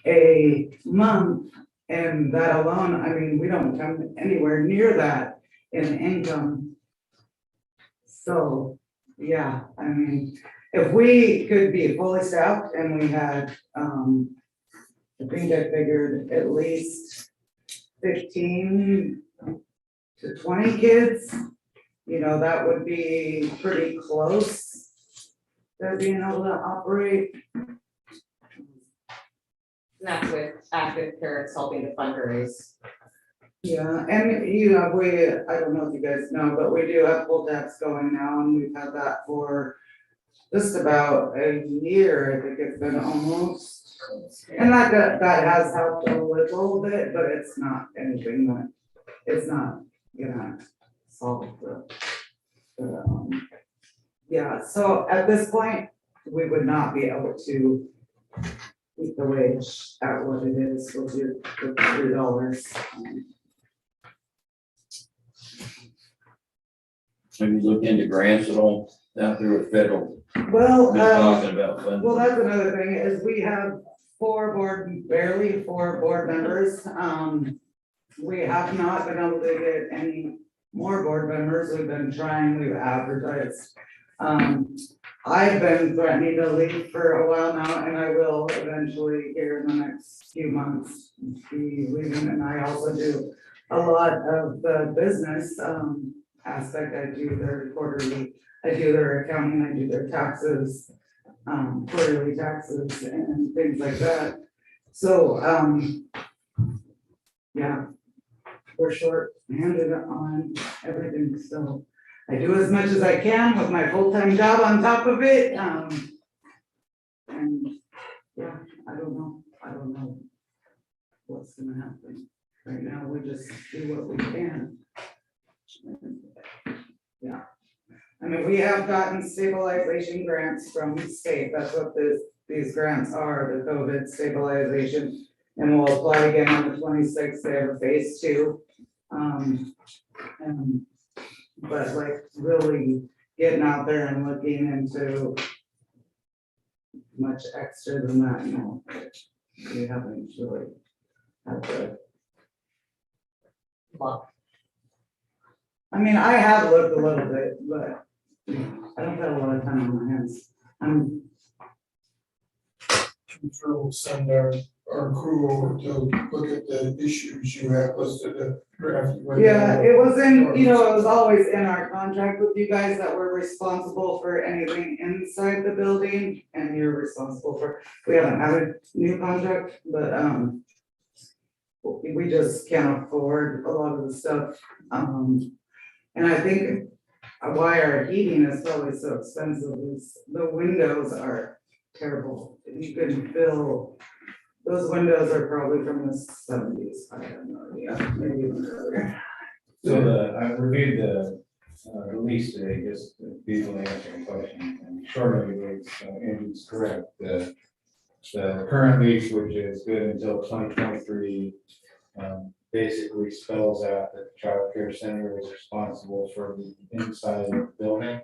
S9: a month. And that alone, I mean, we don't come anywhere near that in income. So, yeah, I mean, if we could be fully staffed and we had, I think I figured at least 15 to 20 kids, you know, that would be pretty close to being able to operate.
S10: And that's with active parents helping to fundraise.
S9: Yeah, and you know, I don't know if you guys know, but we do have poll tax going now, and we've had that for just about a year. I think it's been almost. And that has helped a little bit, but it's not anything that, it's not gonna solve yeah, so at this point, we would not be able to keep the wage at what it is with your, with $3.
S4: Have you looked into grants at all out there with federal,
S9: Well,
S4: been talking about
S9: well,
S4: funding?
S9: that's another thing, is we have barely four board members. We have not been able to get any more board members. We've been trying, we've advertised. I've been threatening to leave for a while now, and I will eventually here in the next few months be leaving. And I also do a lot of the business, aspect. I do their quarterly, I do their accounting, I do their taxes, quarterly taxes and things like that. So, yeah, we're short-handed on everything, so I do as much as I can with my full-time job on top of it, and, yeah, I don't know what's gonna happen. Right now, we just do what we can. Yeah. I mean, we have gotten stabilization grants from the state, that's what these grants are, the COVID stabilization. And we'll apply again on the 26th, they have a phase 2. But like really getting out there and looking into much extra than that, no. We haven't really had to.
S10: Well,
S9: I mean, I have looked a little bit, but I don't have a lot of time on my hands. I'm
S2: sure we'll send our crew over to look at the issues you have listed at draft.
S9: yeah, it was in, you know, it was always in our contract with you guys that we're responsible for anything inside the building, and you're responsible for, we haven't had a new contract, but, we just can't afford a lot of the stuff, and I think why our heating is probably so expensive is the windows are terrible. You can feel, those windows are probably from the 70s, I have no idea, maybe even earlier.
S11: So I reviewed the release today, just to be able to answer your question, and shortly, Andrew's correct, the current lease, which is good until 2023, basically spells out that the child care center is responsible for the inside of the building.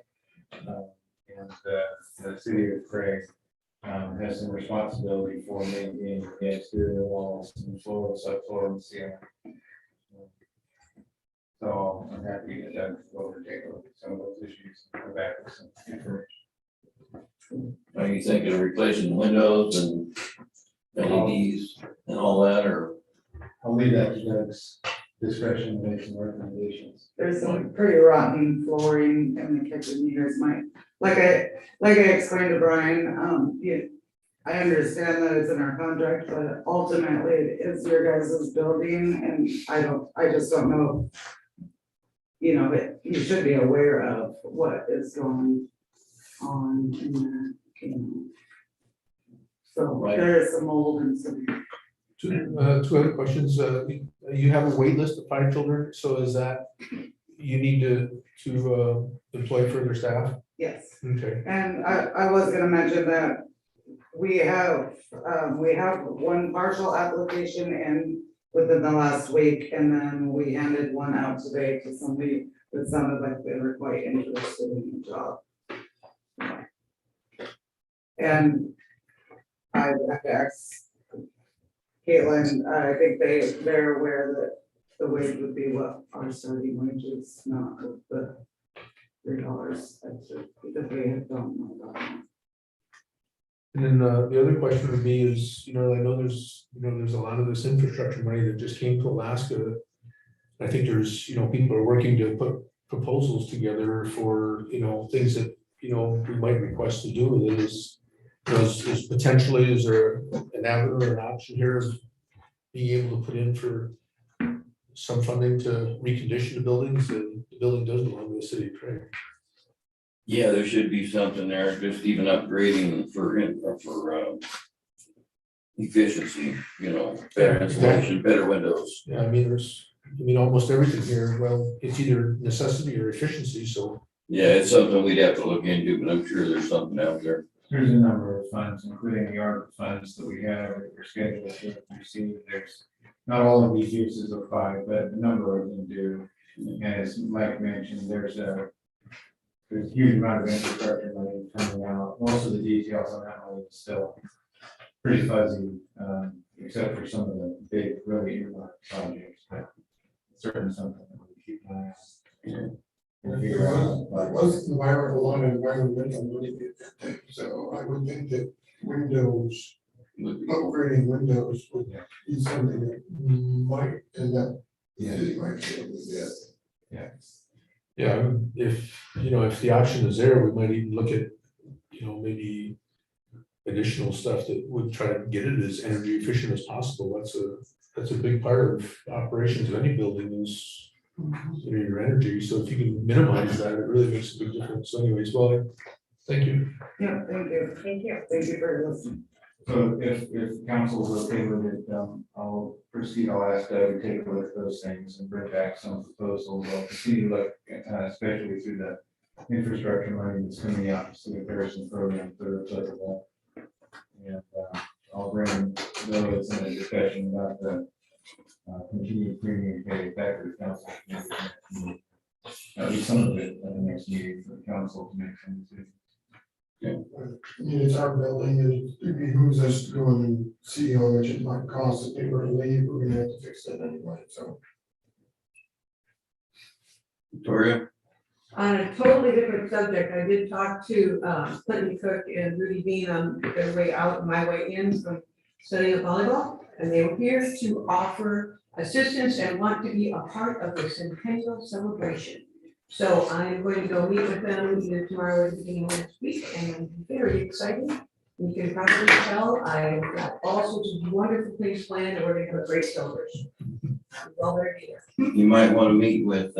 S11: And the city of Craig has some responsibility for maintaining the exterior walls and floor, subfloor, and ceiling. So I'm happy to Doug over take a look at some of those issues and come back with some information.
S4: Are you thinking of replacing windows and LEDs and all that, or?
S11: I'll leave that to Doug's discretion to make some recommendations.
S9: There's some pretty rotten flooring in the kitchen, you guys might, like I explained to Brian, yeah, I understand that it's in our contract, but ultimately it is your guys' building, and I just don't know. You know, you should be aware of what is going on in there, you know. So
S4: Right.
S9: there is some mold and some.
S7: Two other questions. You have a wait list of 5 children, so is that you need to employ further staff?
S9: Yes.
S7: Okay.
S9: And I was gonna mention that we have one partial application in within the last week, and then we handed one out today to somebody that sounded like they were quite interested in the job. And I I'd have to ask Caitlin, I think they're aware that the wage would be what our starting wage is, not the $3 extra, because we don't know about that.
S7: And then the other question would be is, I know there's a lot of this infrastructure money that just came to Alaska. I think there's, people are working to put proposals together for, things that, we might request to do with it is potentially, is there an avenue or an option here of being able to put in for some funding to recondition the buildings, and the building does belong to the city of Craig.
S4: Yeah, there should be something there, just even upgrading for efficiency, better insulation, better windows.
S7: Yeah, I mean, almost everything here, well, it's either necessity or efficiency, so.
S4: Yeah, it's something we'd have to look into, but I'm sure there's something out there.
S11: There's a number of funds, including the ARPA funds that we have, that we're scheduled to receive. There's not all of these uses apply, but a number of them do. And as Mike mentioned, there's a huge amount of infrastructure money coming out. Most of the details on that one is still pretty fuzzy, except for some of the big, really earmarked projects, but certainly something that we keep an eye on.
S4: Yeah.
S11: We'll figure out, like,
S2: What's environmental money, so I would think that windows, upgrading windows would be something that might end up, the city might be able to get.
S7: Yeah, if the option is there, we might even look at, maybe additional stuff that would try to get it as energy efficient as possible. That's a big part of operations of any building is, your energy. So if you can minimize that, it really makes a big difference. So anyways, well, thank you.
S9: Yeah, thank you.
S1: Thank you.
S9: Thank you for listening.
S11: So if council is okay with it, I'll proceed, I'll ask Doug to take a look at those things and bring back some proposals. I'll continue to look, especially through the infrastructure money that's coming out, to see if there's some programs that are applicable. And I'll bring those in a discussion about the continued premium pay back to the council. At least some of it at the next meeting for the council to make some decisions.
S2: I mean, it's our building, it behooves us to go and see how much it might cost if they were to leave, we're gonna have to fix that anyway, so.
S4: Victoria?
S12: On a totally different subject, I did talk to Clinton Cook and Rudy Bean on their way out and my way in from studying volleyball. And they were here to offer assistance and want to be a part of the centennial celebration. So I'm going to go meet with them either tomorrow or the beginning of next week, and I'm very excited. You can probably tell I've got all sorts of wonderful things planned, and we're gonna have a great celebration. Well, they're here.
S4: You might want to meet with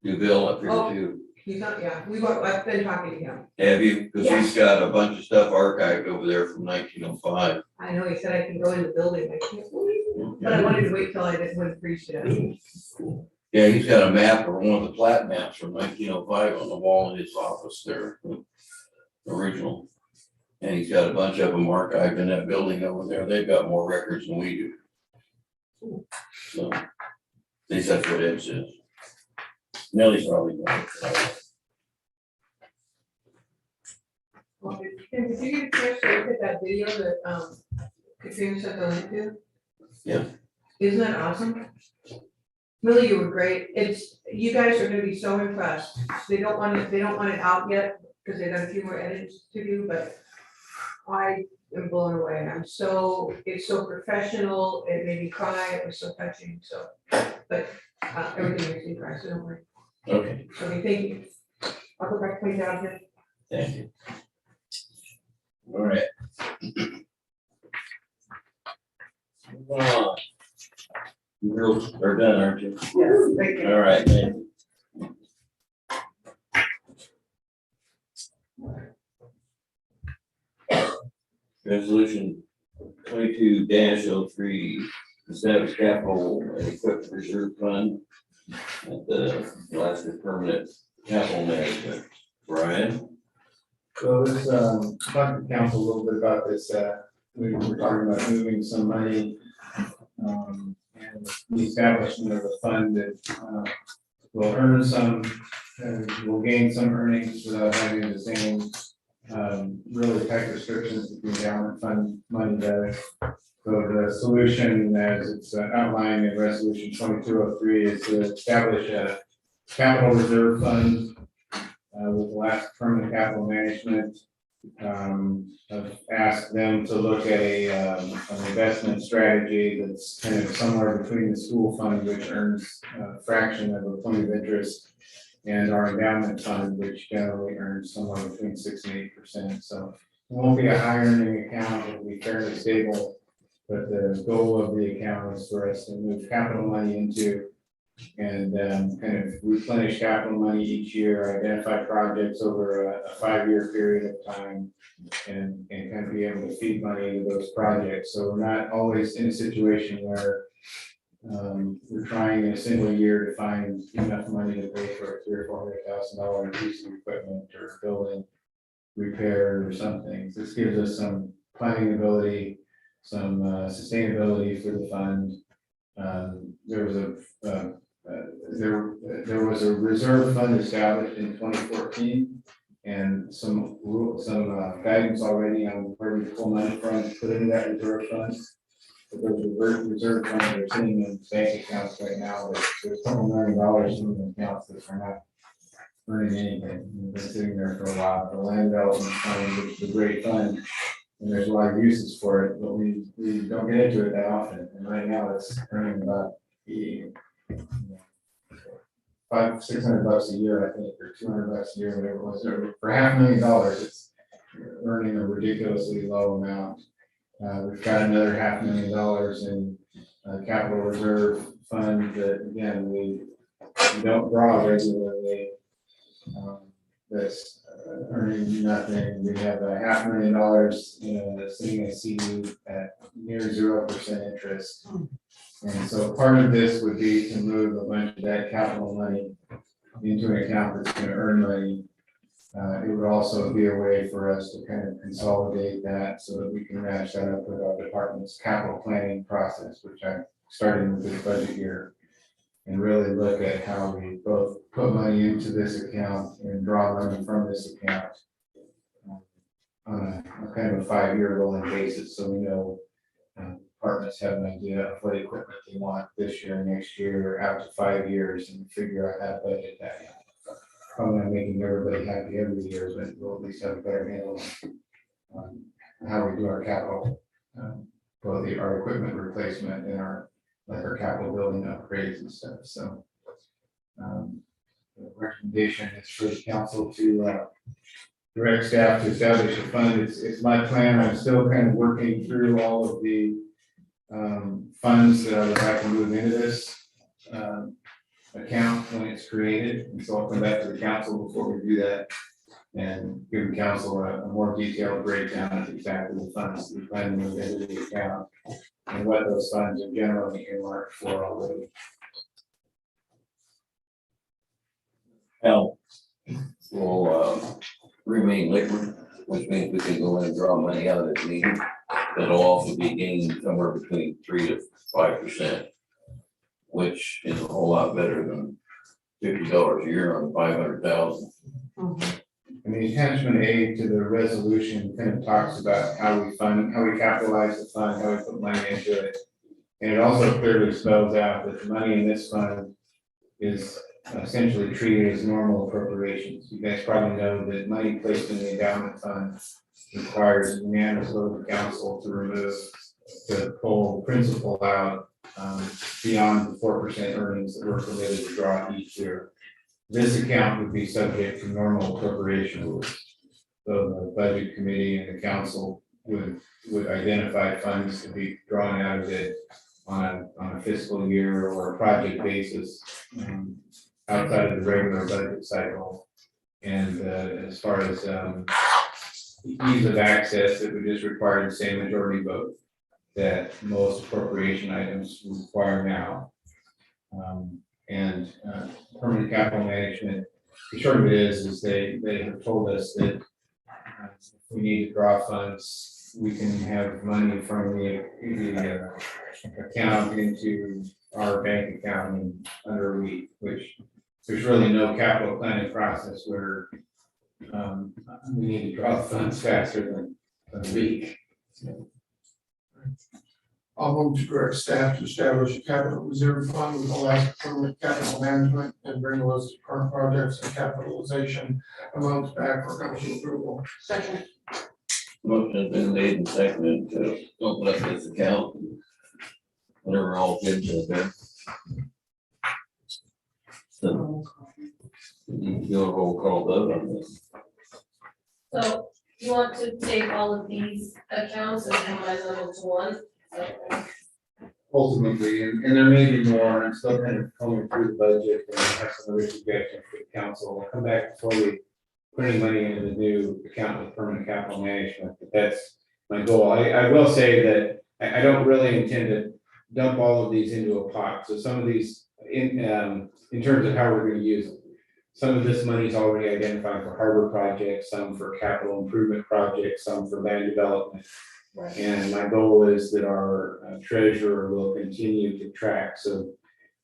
S4: Duville up here
S12: Oh.
S4: too.
S12: He's not, yeah, I've been talking to him.
S4: Have you? Because he's got a bunch of stuff archived over there from 1905.
S12: I know he said I can go in the building, I can't believe it, but I wanted to wait till I didn't want to freeze it.
S4: Yeah, he's got a map or one of the plat maps from 1905 on the wall in his office there, original. And he's got a bunch of them archived in that building over there. They've got more records than we do. So, at least that's what Ed says. Nellie's probably not.
S12: Well, did you get a chance to look at that video that Katrina sent the link to?
S4: Yeah.
S12: Isn't that awesome? Really, you were great. You guys are gonna be so impressed. They don't want it out yet because they've got a few more edits to do, but I am blown away. It's so professional. It made me cry. It was so touching. So, but everything makes me cry, so don't worry.
S4: Okay,
S12: Okay, thank you. I'll go back to my job here.
S4: thank you. All right. Move on. You girls are done, aren't you?
S9: Yes, thank you.
S4: All right, man. Resolution 22-03, establish capital and equipment reserve fund at the Alaska Permanent Capital Management. Brian?
S11: So this, talked to council a little bit about this, we were talking about moving some money, and the establishment of a fund that, will earn some, will gain some earnings without having the same really tight restrictions that the endowment fund money does. So the solution, as it's outlined in resolution 2203, is to establish a capital reserve fund with last permanent capital management. I've asked them to look at an investment strategy that's kind of somewhere between the school fund, which earns a fraction of a point of interest, and our endowment fund, which generally earns somewhere between 6 and 8%. So it won't be a high earning account, it'll be fairly stable. But the goal of the account is for us to move capital money into and kind of replenish capital money each year, identify projects over a 5-year period of time, and kind of be able to feed money into those projects. So we're not always in a situation where we're trying in a single year to find enough money to pay for a $300,000 or $400,000 piece of equipment or building repair or something. This gives us some planning ability, some sustainability for the fund. There was a reserve fund established in 2014, and some guidance already on where we pull money from to put into that reserve fund. But there's a reserve fund that are sitting in bank accounts right now. There's a couple $1 million in the accounts that are not earning anything. They've been sitting there for a while. The land development fund, which is a great fund, and there's a lot of uses for it, but we don't get into it that often. And right now it's earning about $500-600 a year, I think, or $200 a year, whatever it was. For $500,000, it's earning a ridiculously low amount. We've got another $500,000 in capital reserve fund that, again, we don't draw regularly. That's earning nothing. We have $500,000 sitting at CD at near 0% interest. And so part of this would be to move a bunch of that capital money into an account that's going to earn money. It would also be a way for us to kind of consolidate that so that we can match that up with our department's capital planning process, which I'm starting with this budget year, and really look at how we both put money into this account and draw money from this account on a kind of a 5-year rolling basis, so we know departments have an idea of what equipment they want this year, next year, out to 5 years, and figure out how to budget that. Probably not making everybody happy every year, but we'll at least have a better handle on how we do our capital, both our equipment replacement and our capital building upgrades and stuff. So the recommendation is for the council to direct staff to establish a fund. It's my plan. I'm still kind of working through all of the funds that I would like to move into this account when it's created. And so I'll come back to the council before we do that and give the council a more detailed breakdown of exactly the funds that we plan to move into the account and what those funds are generally earmarked for already.
S4: Now, will remain liquid, which means we can go in and draw money out as needed. That'll also be gained somewhere between 3 to 5%, which is a whole lot better than $50 a year on 500,000.
S11: And the attachment A to the resolution kind of talks about how we capitalize the fund, how we put money into it. And it also clearly spells out that the money in this fund is essentially treated as normal appropriations. You guys probably know that money placed in the endowment fund requires unanimous vote of the council to remove the full principal out beyond the 4% earnings that we're permitted to draw each year. This account would be subject to normal appropriation rules. So the budget committee and the council would identify funds to be drawn out of it on a fiscal year or a project basis outside of the regular budget cycle. And as far as ease of access, it would just require the same majority vote that most appropriation items require now. And permanent capital management, the short of it is they have told us that if we need to draw funds, we can have money from the account into our bank account in under a week, which there's really no capital planning process where We need to draw funds faster than a week.
S2: I'll move to direct staff to establish a capital reserve fund with Alaska Permanent Capital Management and bring a list of current projects and capitalization amounts back for council approval.
S12: Second.
S4: Motion has been made and seconded to open up this account. Whatever all good to there. So, we need to do a roll call vote on this.
S13: So you want to take all of these accounts and combine them into one?
S11: Ultimately, and there may be more, and I'm still kind of going through the budget and I have some other suggestions for the council. I'll come back before we put any money into the new account with permanent capital management, but that's my goal. I will say that I don't really intend to dump all of these into a pot. So some of these, in terms of how we're gonna use them. Some of this money is already identified for harbor projects, some for capital improvement projects, some for land development. And my goal is that our treasurer will continue to track. So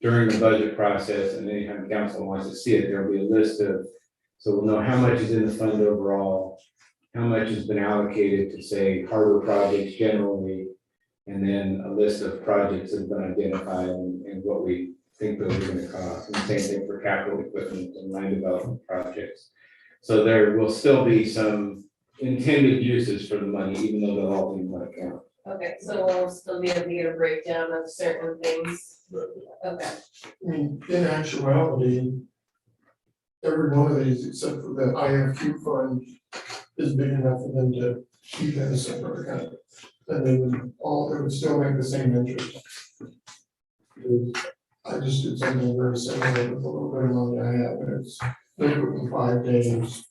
S11: during the budget process, and anytime the council wants to see it, there'll be a list of, so we'll know how much is in the fund overall, how much has been allocated to, say, harbor projects generally, and then a list of projects that have been identified and what we think those are gonna cost. And the same thing for capital equipment and land development projects. So there will still be some intended uses for the money, even though they'll all be in one account.
S13: Okay, so we'll still be able to get a breakdown of certain things. Okay,
S2: I mean, in actuality, every one of these, except for the IFQ fund, is big enough for them to keep in a separate account. And they would still make the same interest. I just did something very similar with a little bit of money I have, and it's, they put in 5 days.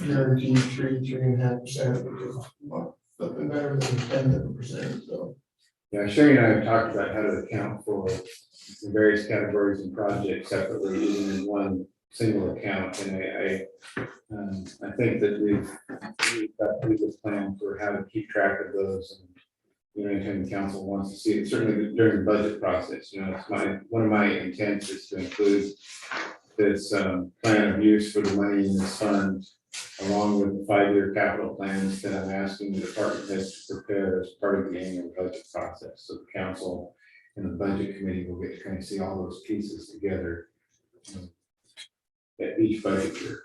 S2: Guaranteed 3.5%, which is something better than 10%, so.
S11: Yeah, Sherry and I have talked about how to account for the various categories and projects separately, even in one single account. And I think that we've got a pretty good plan for how to keep track of those. And, you know, anytime the council wants to see it, certainly during the budget process, you know, it's one of my intents is to include this plan of use for the money in this fund, along with the 5-year capital plans that I'm asking the department heads to prepare as part of the annual budget process. So the council and the budget committee will get to kind of see all those pieces together at each budget year.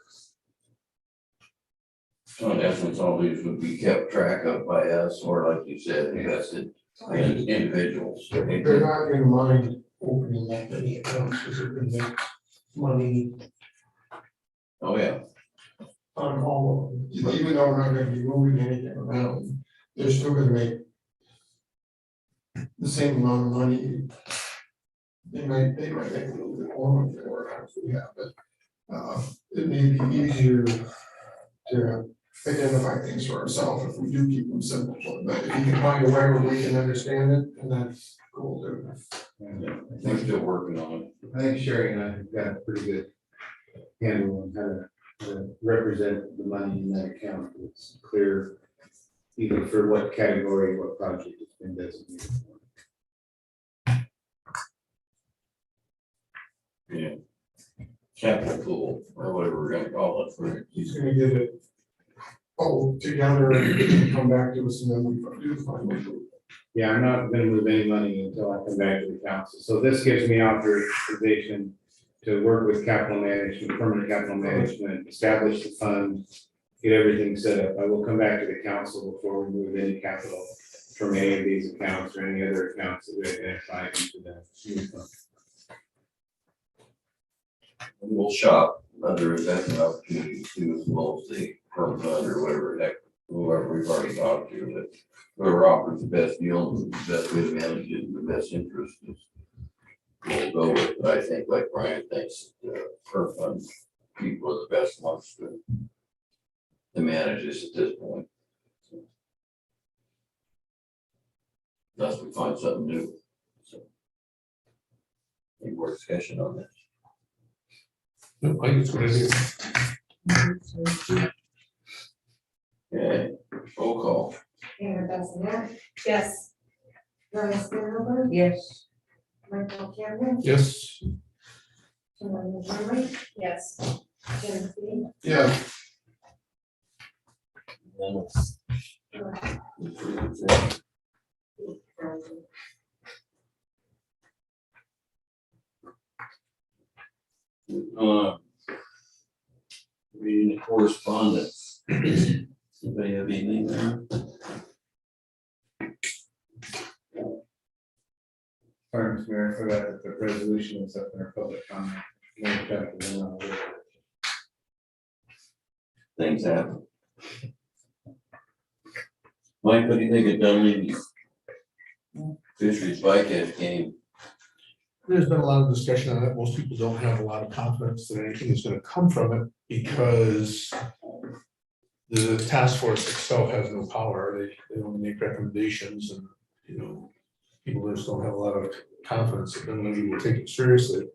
S4: So in essence, all these would be kept track of by us, or like you said, invested in individuals.
S2: They're not gonna mind opening that many accounts, because they're gonna make money
S4: Oh, yeah.
S2: on all of them. Even though we're not gonna be moving anything around, they're still gonna make the same amount of money. They might make a little bit more than we're actually have, but it may be easier to identify things for ourselves if we do keep them simple. But if you can find a way where we can understand it, and that's cool too.
S4: Yeah, we're still working on it.
S11: I think Sherry and I have got a pretty good handle on how to represent the money in that account. It's clear either for what category, what project it's been designated for.
S4: Yeah. Capital pool, or whatever we're gonna call it for.
S2: He's gonna get it all together and come back to us, and then we do the final approval.
S11: Yeah, I'm not gonna move any money until I come back to the council. So this gives me authorization to work with capital management, permanent capital management, establish the fund, get everything set up. I will come back to the council before we move any capital from any of these accounts or any other accounts that we identify into the new fund.
S4: We'll shop other investment opportunities too, as well as the firm fund or whatever, heck, whoever we've already talked to, but whoever offers the best deal, and the best way to manage it, and the best interest is we'll go with, but I think like Brian thinks, firm fund people are the best ones to manage this at this point. Unless we find something new. So, any more discussion on this?
S7: No, I think it's what I do.
S4: Okay, roll call.
S1: Anna Bessemer,
S13: yes.
S1: Joyce Spinover,
S12: Yes.
S1: Michael Cameron,
S7: Yes,
S1: Joanna Joy,
S13: Yes.
S1: Jim Speed,
S2: Yeah,
S4: Reading the correspondence. Anybody have anything there?
S11: Sorry, Mr. Mayor, I forgot that the resolution is up in our public comment.
S4: Things happen. Mike, what do you think of Dunleavy's Fisheries bycatch game?
S7: There's been a lot of discussion on it. Most people don't have a lot of confidence that anything is gonna come from it because the task force itself has no power. They only make recommendations and, you know, people just don't have a lot of confidence that Dunleavy will take it seriously.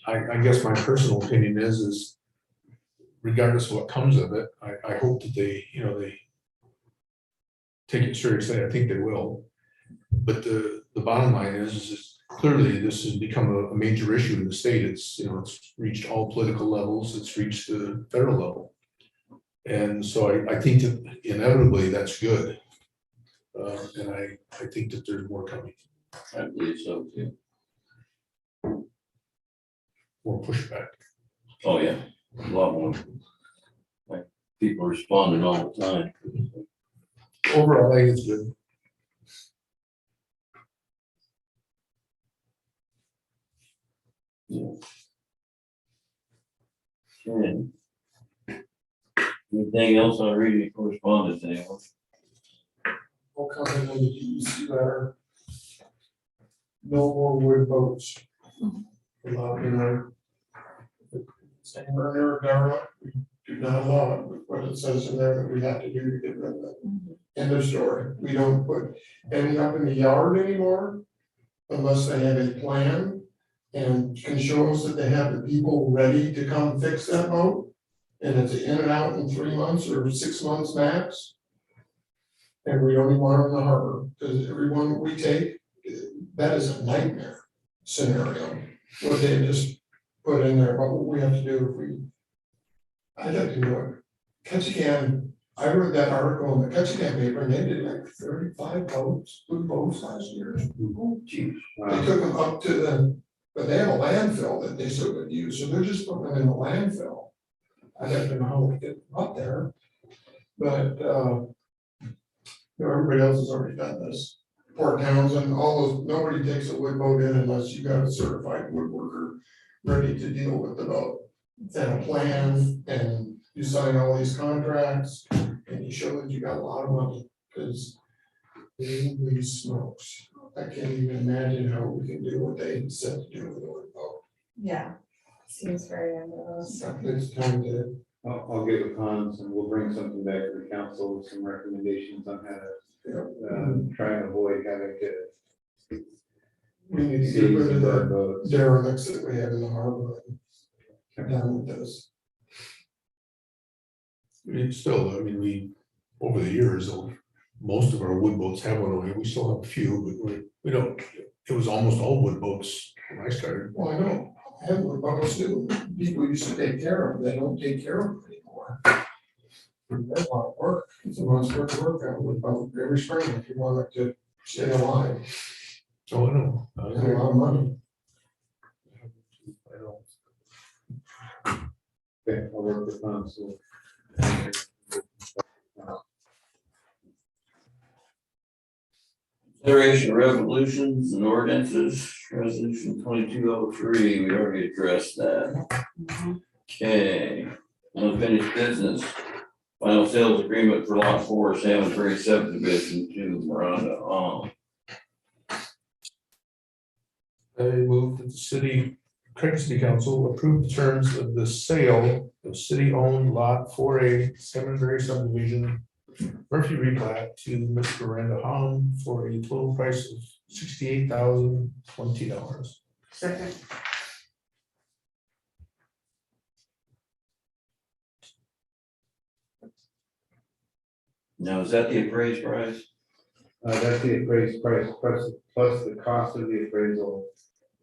S7: I guess my personal opinion is regardless of what comes of it, I hope that they, you know, they take it seriously. I think they will. But the bottom line is clearly this has become a major issue in the state. It's, you know, it's reached all political levels. It's reached the federal level. And so I think that inevitably that's good. And I think that there's more coming.
S4: I believe so too.
S7: More pushback.
S4: Oh, yeah, a lot more. Like, people responding all the time.
S7: Overall, I think it's good.
S4: Yeah. Okay. Anything else on reading correspondence, anyone?
S2: I'll comment on the DEC letter. No more wood boats. Allowed in our. Somewhere near Darla, we do not allow it, but what it says in there that we have to do to get rid of it. End of story. We don't put any up in the yard anymore unless they have a plan and can show us that they have the people ready to come fix that boat. And it's in and out in 3 months or 6 months max. And we don't even want them in the harbor, because everyone we take, that is a nightmare scenario. What they just put in there, about what we have to do if we. I'd like to know it. Ketchikan, I read that article in the Ketchikan paper and they did like 35 boats, good boats last year. Oh, geez. They took them up to the, but they have a landfill that they still could use, so they're just putting them in the landfill. I'd like to know how we get them up there, but, you know, everybody else has already done this. Port Townsend, all those, nobody takes a wood boat in unless you got a certified woodworker ready to deal with the boat. And a plan, and you sign all these contracts, and you show that you got a lot of money, because holy smokes, I can't even imagine how we can do what they said to do with a wood boat.
S1: Yeah, seems very unrealistic.
S2: It's time to,
S11: I'll give a cons and we'll bring something back to the council with some recommendations on how to, try and avoid having to.
S2: we need to get rid of the derelicts that we have in the harbor. And done with this.
S7: It's still, I mean, we, over the years, most of our wood boats have one away. We still have a few, but we don't, it was almost all wood boats when I started.
S2: Well, I know, I have wood boats too, people used to take care of them, they don't take care of them anymore. That's a lot of work, it's a month's worth of work on a wood boat every spring if you want it to stay alive,
S7: So I know.
S2: and a lot of money.
S7: I know.
S11: Okay, I'll work with council.
S4: Consideration of resolutions and ordinances, resolution 2203, we already addressed that. Okay, unfinished business. Final sales agreement for lot 4, Salmon Prairie subdivision to Miranda.
S7: I move that the Craig City Council approve the terms of the sale of city-owned lot 4A, Salmon Prairie subdivision, Murphy replat to Ms. Miranda Hahn for a total price of $68,020.
S9: Second.
S4: Now, is that the appraised price?
S11: That's the appraised price plus the cost of the appraisal,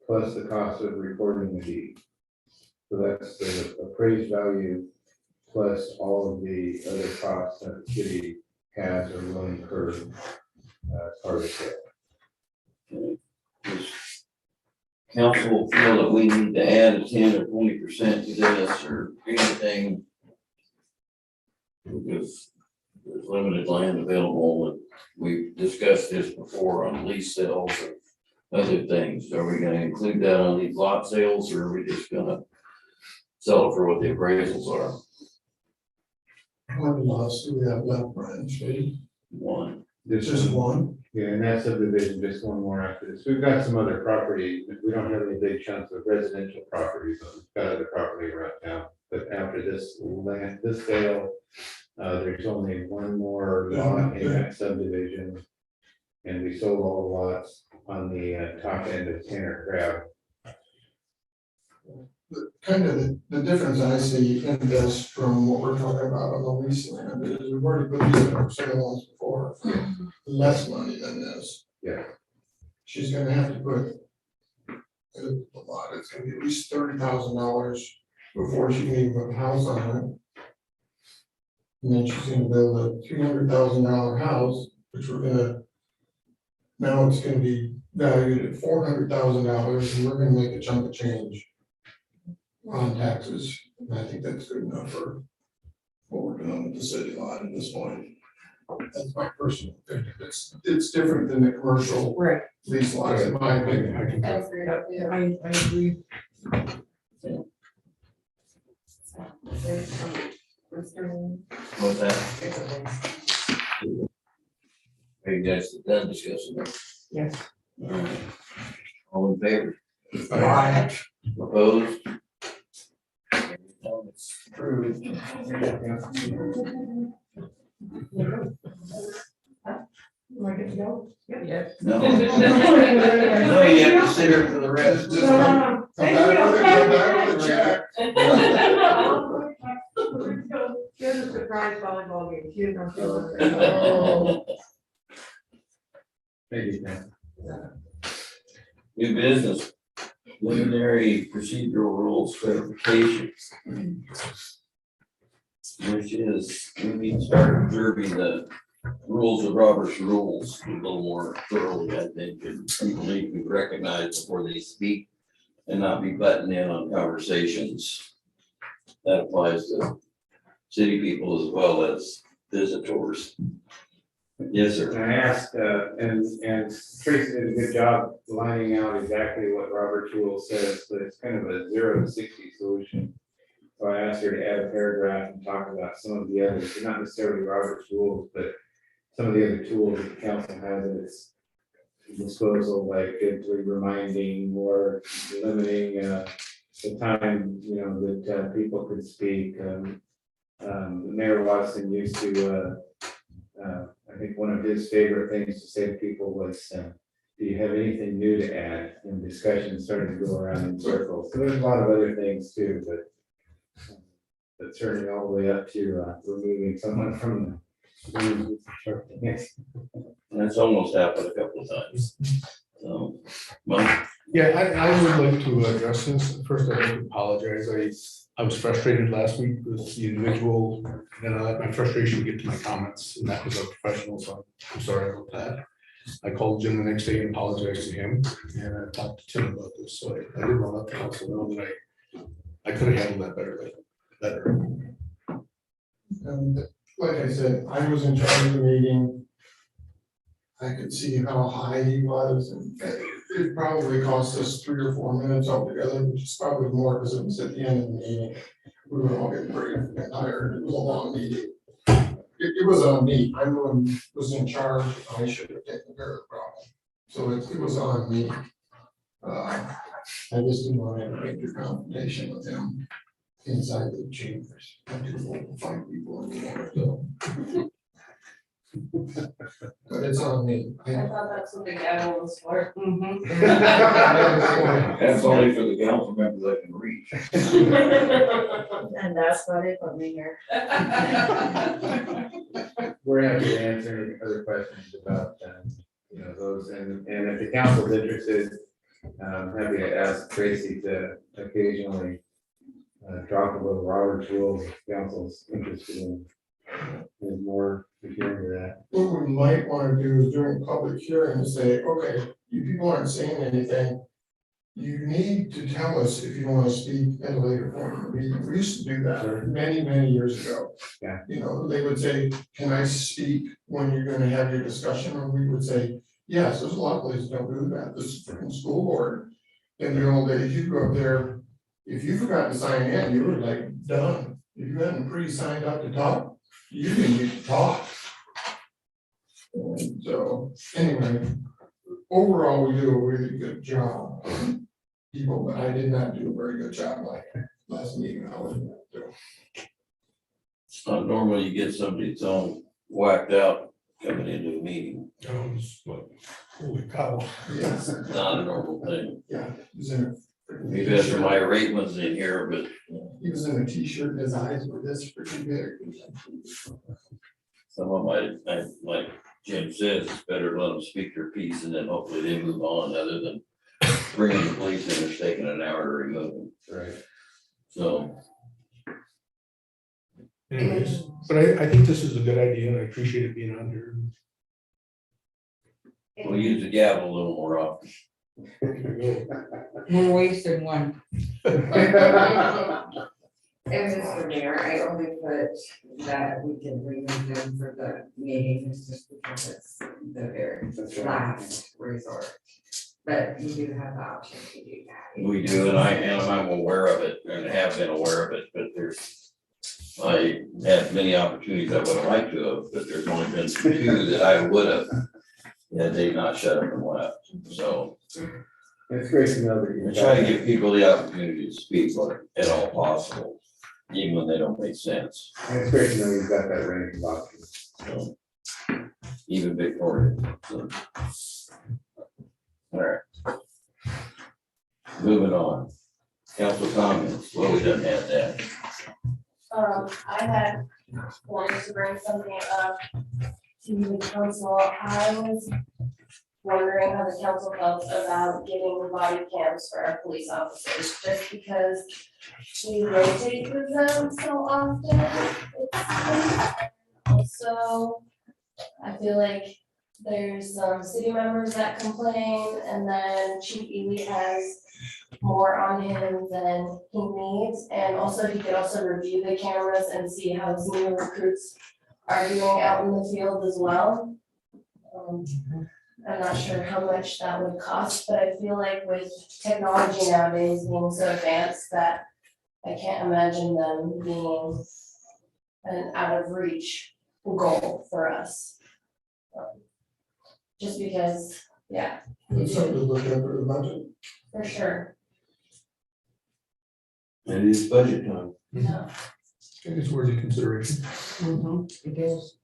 S11: plus the cost of recording the deed. So that's the appraised value plus all of the other costs that the city has or will incur as part of the sale.
S4: Does council feel that we need to add 10 or 20% to this or anything? Because there's limited land available, and we've discussed this before on lease sales and other things. Are we gonna include that on these lot sales, or are we just gonna sell it for what the appraisals are?
S2: How many lots do we have left, Brian? Shady?
S4: One.
S11: This
S2: Just
S11: is
S2: one?
S11: Yeah, and that subdivision, just one more after this. We've got some other property, we don't have any big chunks of residential property, but we've got other property around town. But after this land, this sale, there's only one more lot in that subdivision. And we sold all the lots on the top end of Tanner Crab.
S2: Kind of the difference I see in this from what we're talking about on the lease land is we've already put these in our sales before for less money than this.
S11: Yeah.
S2: She's gonna have to put a lot, it's gonna be at least $30,000 before she can even put a house on it. And then she's gonna build a $300,000 house, which we're gonna, now it's gonna be valued at $400,000, and we're gonna make a chunk of change on taxes, and I think that's good enough for what we're doing with the city lot at this point. That's my personal opinion. It's different than the commercial
S12: Right.
S2: lease lots, in my opinion.
S1: I agree with you.
S12: I agree.
S4: What's that? Are you guys done discussing that?
S12: Yes.
S4: All right. All in favor?
S2: Aye.
S4: Opposed? It's approved.
S12: Am I good to go? Yes.
S4: No. No, you have to sit here for the rest.
S2: Just come back with a check.
S12: She has a surprise volleyball game. She didn't know.
S2: Oh.
S11: Thank you, Ken.
S4: New business, preliminary procedural rules clarification. Which is, we need to start observing the rules of Robert's rules a little more thoroughly, I think, and people need to be recognized before they speak and not be butting in on conversations. That applies to city people as well as visitors. Yes,
S11: And
S4: sir.
S11: I asked, and Tracy did a good job lining out exactly what Robert's rule says, but it's kind of a 0 to 60 solution. So I asked her to add a paragraph and talk about some of the others, but not necessarily Robert's rules, but some of the other tools that the council has at its disposal, like gently reminding or limiting the time, that people could speak. Mayor Watson used to, I think one of his favorite things to say to people was, do you have anything new to add? And discussions started to go around in circles. So there's a lot of other things too, but turning all the way up to removing someone from the. Yes.
S4: That's almost happened a couple of times. So, Mike,
S7: Yeah, I would like to address this. First, I'd like to apologize. I was frustrated last week with the individual, and I let my frustration get to my comments, and that was unprofessional, so I'm sorry about that. I called Jim the next day and apologized to him, and I talked to Tim about this, so I did want to let the council know that I could have handled that better.
S2: And like I said, I was in charge of the meeting. I could see how high he was, and it probably cost us 3 or 4 minutes altogether, which is probably more because it was at the end of the meeting. We were all getting pretty tired. It was a long meeting. It was on me. I'm the one who was in charge. I should have taken care of the problem. So it was on me. I just didn't want to have a major confrontation with him inside the chambers. I didn't want to fight people anymore, so. But it's on me.
S10: I thought that's what the gavel was for.
S4: that's only for the council members that can reach.
S10: And that's why they put me here.
S11: We're happy to answer any other questions about, those, and if the council's interested, I'm happy to ask Tracy to occasionally talk about Robert's rules, if council's interested in more, we can do that.
S2: What we might wanna do is during public hearing, say, okay, you people aren't saying anything. You need to tell us if you wanna speak at a later point. We used to do that many, many years ago.
S11: Yeah.
S2: You know, they would say, can I speak when you're gonna have your discussion? And we would say, yes, there's a lot of places don't do that. This is freaking school board. In the old days, you go up there, if you forgot to sign in, you were like done. If you hadn't pre-signed up to talk, you didn't get to talk. And so, anyway, overall, we do a really good job. People, but I did not do a very good job like last meeting. I was,
S4: It's not normal you get somebody that's all whacked out coming into a meeting.
S7: Holy cow.
S2: yes,
S4: It's not a normal thing.
S2: yeah, he was in
S4: Maybe that's where my rate was in here, but
S2: he was in a t-shirt, and his eyes were this freaking big.
S4: some of like Jim says, it's better to let them speak their piece and then hopefully they move on other than bringing the police in, it's taking an hour to remove them.
S11: Right.
S4: So,
S7: Anyways, but I think this is a good idea and I appreciate it being on here.
S4: we'll use the gavel a little more often.
S10: We're wasting one.
S1: And Mr. Mayor, I only put that we can remove them for the meetings just because it's the very last resort. But you do have the option to do that.
S4: We do, and I'm aware of it and have been aware of it, but I had many opportunities I would have liked to have, but there's only been two that I would have. Yeah, they've not shut up and left, so
S11: It's great to know that you.
S4: I try to give people the opportunity to speak at all possible, even when they don't make sense.
S11: And it's great to know you've got that range of options.
S4: So, even Victoria. So. All right. Moving on. Council comments, well, we done had that.
S13: I had wanted to bring something up to the council. I was wondering how the council felt about getting body cams for our police officers, just because we rotate through them so often. Also, I feel like there's some city members that complain, and then Chief Ely has more on him than he needs, and also he could also review the cameras and see how his new recruits are doing out in the field as well. I'm not sure how much that would cost, but I feel like with technology nowadays being so advanced that I can't imagine them being an out of reach goal for us. Just because, yeah,
S2: It's something to look at for the budget.
S13: for sure.
S4: It is budget time.
S13: Yeah.
S7: It's worthy consideration.
S10: It is.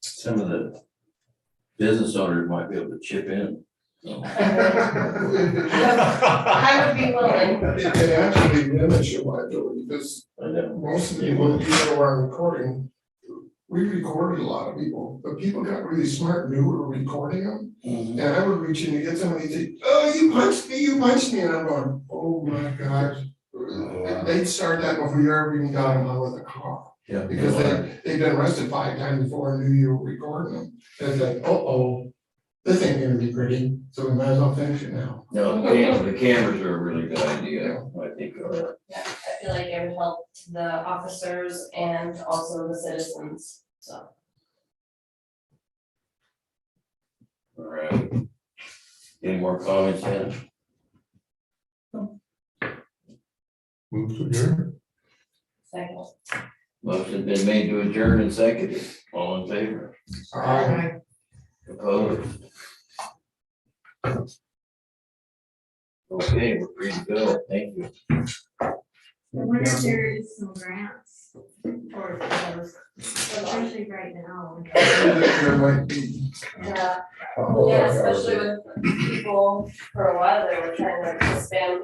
S4: Some of the business owners might be able to chip in. So,
S13: I would be willing.
S2: It actually limits your liability, because
S4: I know.
S2: most of the people that you know are recording, we recorded a lot of people, but people got really smart and knew we were recording them. And I would reach in to get somebody and say, oh, you punched me, and I'm going, oh my gosh. They'd start that before you ever even got them out of the car,
S4: Yeah.
S2: because they've been arrested 5 times before and knew you were recording them. And it's like, uh-oh, this ain't gonna be pretty, so we might as well finish it now.
S4: No, the cameras are a really good idea, I think.
S13: Yeah, I feel like it would help the officers and also the citizens, so.
S4: All right. Any more comments, Hannah?
S7: Move to adjourn.
S13: Second.
S4: Motion been made to adjourn and seconded. All in favor? Opposed? Okay, we're free to go. Thank you.
S8: I wonder if there is some grants for those, especially right now.
S2: There might be.
S13: Yeah, yeah, especially with people, for a while, they were trying to expand